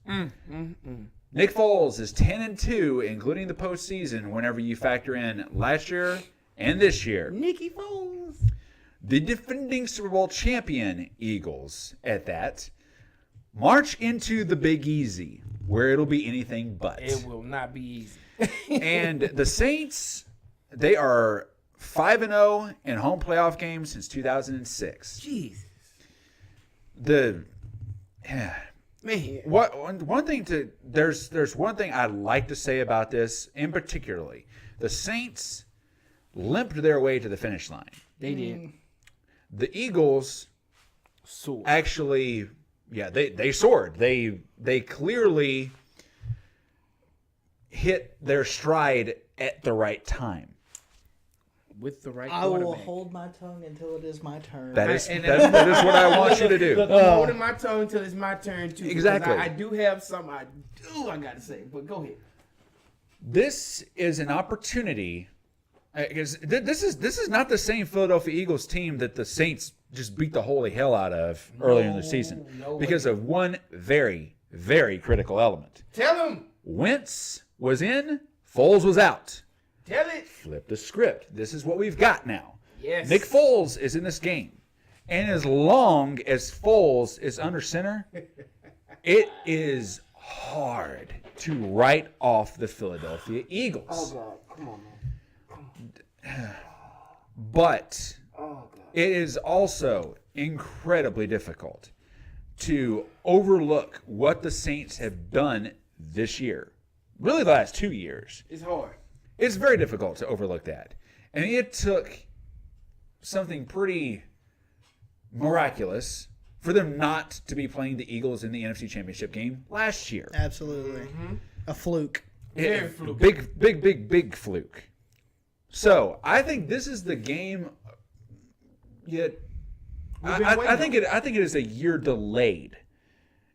Nick Foles is 10-2, including the postseason. Whenever you factor in last year and this year, Nicky Foles. the defending Super Bowl champion Eagles at that march into the Big Easy, where it'll be anything but. It will not be easy. And the Saints, they are 5-0 in home playoff games since 2006. Jesus. Man. There's one thing I'd like to say about this in particularly. The Saints limped their way to the finish line. They did. The Eagles actually, they soared. They clearly hit their stride at the right time. With the right I will quarterback. hold my tongue until it is my turn. That is what I want you to do. Look, I'm holding my tongue until it's my turn too. Exactly. I do have something I gotta say, but go ahead. This is an opportunity because this is not the same Philadelphia Eagles team that the Saints just beat the holy hell out of earlier in the season because of one very, very critical element. Tell him. Wentz was in, Foles was out. Tell it. Flip the script. This is what we've got now. Yes. Nick Foles is in this game. And as long as Foles is under center, it is hard to write off the Philadelphia Eagles. Oh God, come on, man. But Oh God. it is also incredibly difficult to overlook what the Saints have done this year. Really the last 2 years. It's hard. It's very difficult to overlook that. And it took something pretty miraculous for them not to be playing the Eagles in the NFC Championship game last year. Absolutely. A fluke. Very fluke. Big fluke. So I think this is the game. Yet, I think it is a year delayed.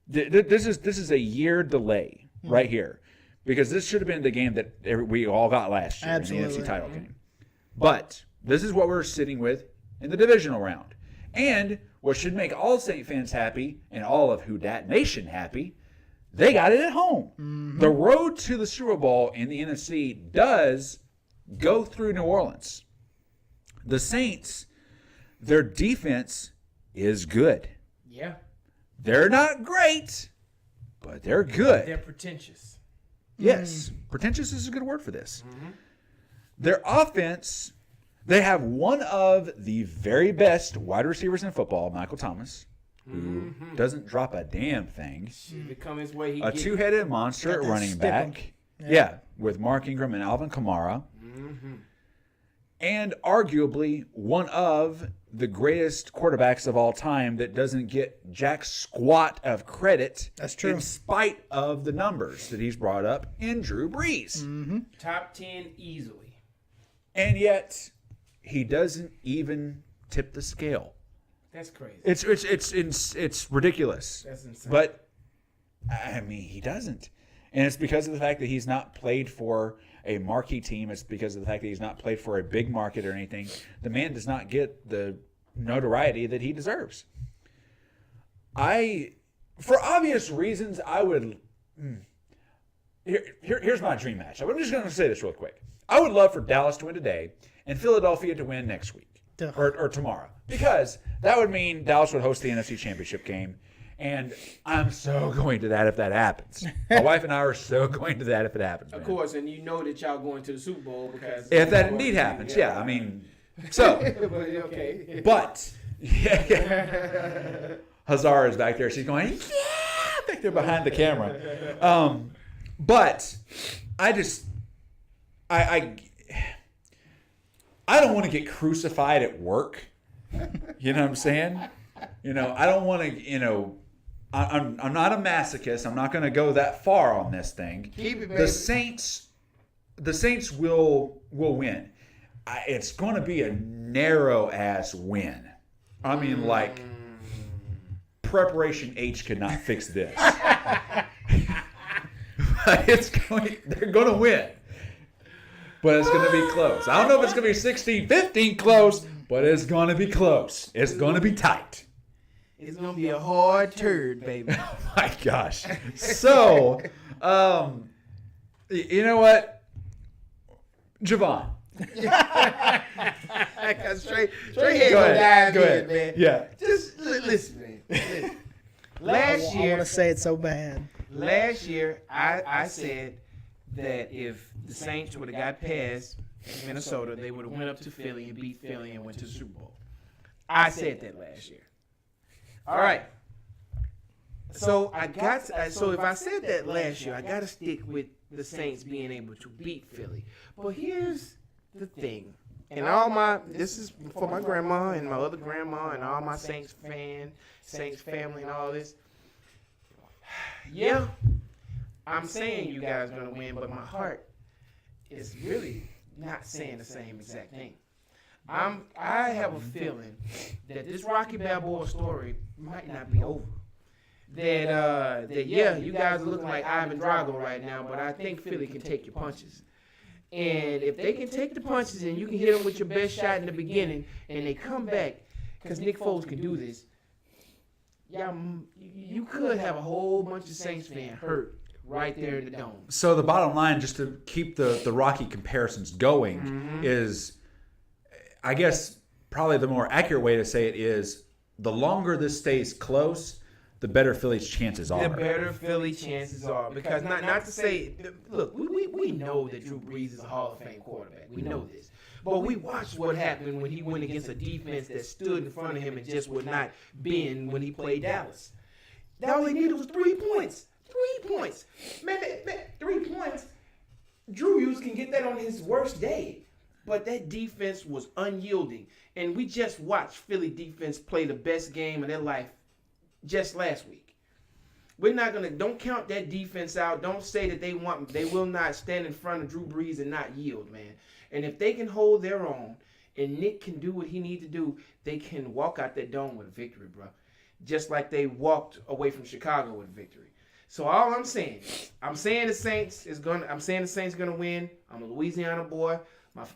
This is a year delay right here, because this should have been the game that we all got last year in the NFC title game. But this is what we're sitting with in the divisional round, and what should make all Saint fans happy and all of Who Dat Nation happy. They got it at home. The road to the Super Bowl in the NFC does go through New Orleans. The Saints, their defense is good. Yeah. They're not great, but they're good. They're pretentious. Yes, pretentious is a good word for this. Their offense, they have one of the very best wide receivers in football, Michael Thomas, who doesn't drop a damn thing. Become his way. A two-headed monster at Got that running stick 'em. back. Yeah, with Mark Ingram and Alvin Kamara. and arguably one of the greatest quarterbacks of all time that doesn't get jack squat of credit. That's true. In spite of the numbers that he's brought up in Drew Brees. Mm-hmm. Top 10 easily. And yet he doesn't even tip the scale. That's crazy. It's ridiculous. That's insane. But I mean, he doesn't. And it's because of the fact that he's not played for a marquee team. It's because of the fact that he's not played for a big market or anything. The man does not get the notoriety that he deserves. For obvious reasons, I would. Here's my dream match. I'm just going to say this real quick. I would love for Dallas to win today and Philadelphia to win next week or tomorrow, because that would mean Dallas would host the NFC Championship game. And I'm so going to that if that happens. My wife and I are so going to that if it happens. Of course, and you know that y'all going to the Super Bowl because if that indeed happens, yeah. I mean, so. Okay. But yeah. Hazar is back there. She's going, yeah, back there behind the camera. But I don't want to get crucified at work. You know what I'm saying? I don't want to. I'm not a masochist. I'm not going to go that far on this thing. Keep it, baby. The Saints will win. It's going to be a narrow ass win. I mean, like Preparation H could not fix this. But they're going to win. But it's going to be close. I don't know if it's going to be 16-15 close, but it's going to be close. It's going to be tight. It's going to be a hard turd, baby. Oh, my gosh. So, you know what? Jevon. straight head go dive in, man. Yeah. Just listen, man. Listen. Last I year, want to say it so bad. Last year, I said that if the Saints would have got past Minnesota, they would have went up to Philly and beat Philly and went to the Super Bowl. I said that last year. All right. So if I said that last year, I got to stick with the Saints being able to beat Philly. But here's the thing. And this is for my grandma and my other grandma and all my Saints family and all this. Yeah, I'm saying you guys are going to win, but my heart is really not saying the same exact thing. I have a feeling that this Rocky Balboa story might not be over. That you guys are looking like Ivan Drago right now, but I think Philly can take your punches. And if they can take the punches and you can hit them with your best shot in the beginning, and they come back, because Nick Foles can do this, you could have a whole bunch of Saints fans hurt right there in the dome. So the bottom line, just to keep the Rocky comparisons going, is, I guess, probably the more accurate way to say it is, the longer this stays close, the better Philly's chances are. The better Philly chances are. Because not to say, look, we know that Drew Brees is a Hall of Fame quarterback. We know this. But we watched what happened when he went against a defense that stood in front of him and just would not bend when he played Dallas. All he needed was 3 points. 3 points. Man, 3 points. Drew Hughes can get that on his worst day. But that defense was unyielding. And we just watched Philly defense play the best game of their life just last week. Don't count that defense out. Don't say that they will not stand in front of Drew Brees and not yield, man. And if they can hold their own and Nick can do what he needs to do, they can walk out that dome with a victory, bro. Just like they walked away from Chicago with a victory. So all I'm saying the Saints are gonna win. I'm a Louisiana boy.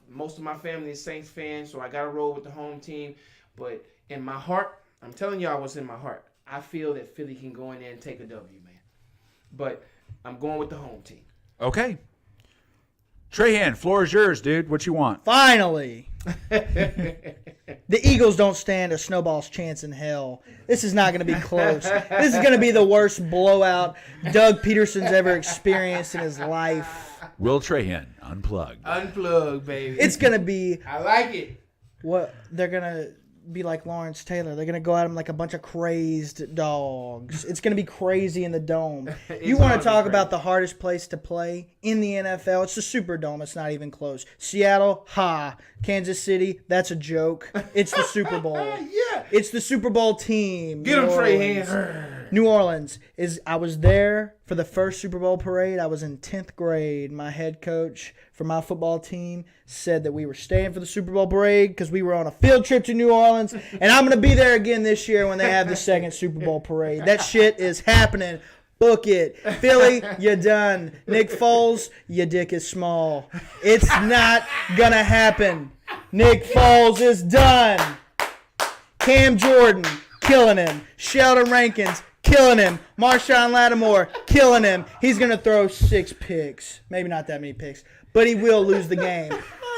Most of my family is Saints fans, so I gotta roll with the home team. But in my heart, I'm telling y'all what's in my heart. I feel that Philly can go in there and take a W, man. But I'm going with the home team. Okay. Trahan, floor is yours, dude. What you want? Finally. The Eagles don't stand a snowball's chance in hell. This is not going to be close. This is going to be the worst blowout Doug Peterson's ever experienced in his life. Will Trahan, unplugged. Unplugged, baby. It's going to be... I like it. What they're going to... be like Lawrence Taylor. They're going to go at him like a bunch of crazed dogs. It's going to be crazy in the Dome. You want to talk about the hardest place to play in the NFL? It's the Superdome. It's not even close. Seattle, ha. Kansas City, that's a joke. It's the Super Bowl. Yeah. It's the Super Bowl team. Get him, Trahan. New Orleans I was there for the first Super Bowl parade. I was in 10th grade. My head coach for my football team said that we were staying for the Super Bowl parade because we were on a field trip to New Orleans, and I'm going to be there again this year when they have the second Super Bowl parade. That shit is happening. Book it. Philly, you're done. Nick Foles, your dick is small. It's not going to happen. Nick Foles is done. Cam Jordan, killing him. Sheldon Rankins, killing him. Marshawn Lattimore, killing him. He's going to throw 6 picks. Maybe not that many picks, but he will lose the game.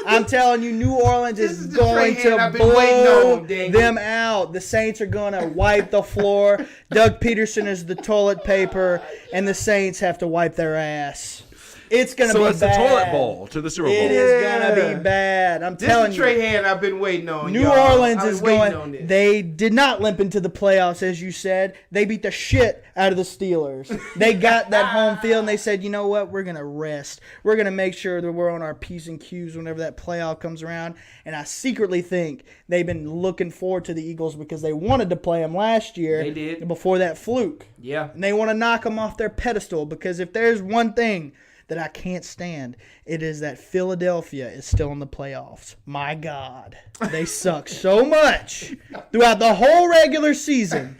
I'm telling you, New Orleans is going to blow them out. The Saints are going to wipe the floor. Doug Peterson is the toilet paper, and the Saints have to wipe their ass. It's going to be bad. So it's the toilet bowl to the Super Bowl. It is going to be bad. I'm telling you. This is Trahan I've been waiting on. New Orleans is going. They did not limp into the playoffs, as you said. They beat the shit out of the Steelers. They got that home field, and they said, you know what? We're going to rest. We're going to make sure that we're on our P's and Q's whenever that playoff comes around. And I secretly think they've been looking forward to the Eagles because they wanted to play them last year. They did. Before that fluke. Yeah. And they want to knock them off their pedestal because if there's one thing that I can't stand, it is that Philadelphia is still in the playoffs. My God. They suck so much throughout the whole regular season.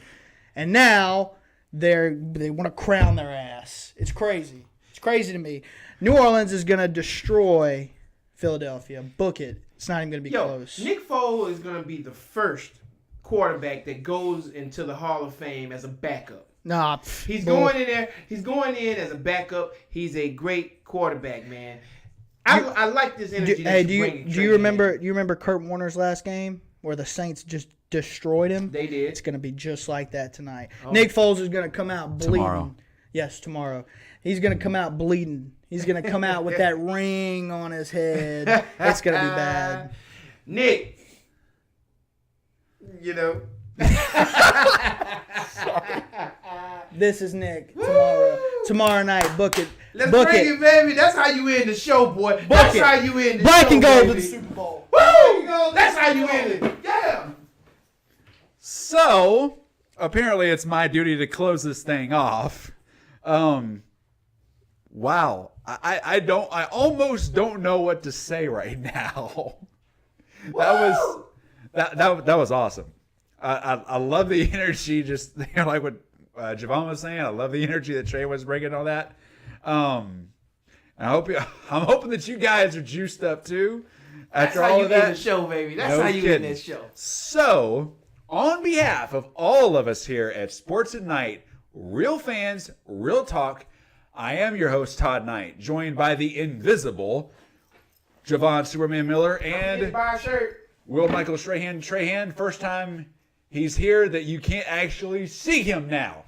And now they want to crown their ass. It's crazy. It's crazy to me. New Orleans is going to destroy Philadelphia. Book it. It's not even going to be close. Nick Foles is going to be the first quarterback that goes into the Hall of Fame as a backup. Nah, he's going in there. He's going in as a backup. He's a great quarterback, man. I like this energy. Do you remember Kurt Warner's last game where the Saints just destroyed him? They did. It's going to be just like that tonight. Oh. Nick Foles is going to come out bleeding. Tomorrow. Yes, tomorrow. He's going to come out bleeding. He's going to come out with that ring on his head. It's going to be bad. Nick, you know. Sorry. This is Nick tomorrow. Tomorrow night. Book it. Let's bring it, baby. That's how you end the show, boy. That's how you end the show. Black and gold to the Super Bowl. Woo! That's how you end it. Yeah. So, apparently it's my duty to close this thing off. Wow. I almost don't know what to say right now. That was awesome. I love the energy, just like what Jevon was saying. I love the energy that Trey was bringing on that. And I'm hoping that you guys are juiced up too. After all of that, that's how you end the show, baby. That's how you end this show. So, on behalf of all of us here at Sports at Night, Real Fans, Real Talk, I am your host, Todd Knight, joined by the invisible Jevon Superman Miller and Will Michael Trahan. Trahan, first time he's here that you can't actually see him now.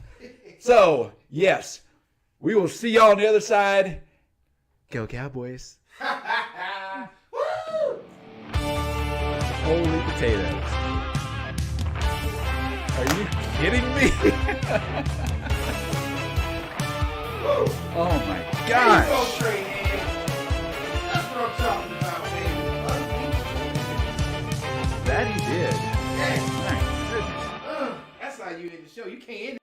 So, yes, we will see y'all on the other side. Go Cowboys. Holy potatoes. Are you kidding me? Oh my gosh. That's what I'm talking about, baby. That he did. Yeah. My goodness. That's how you end the show. You can't end it.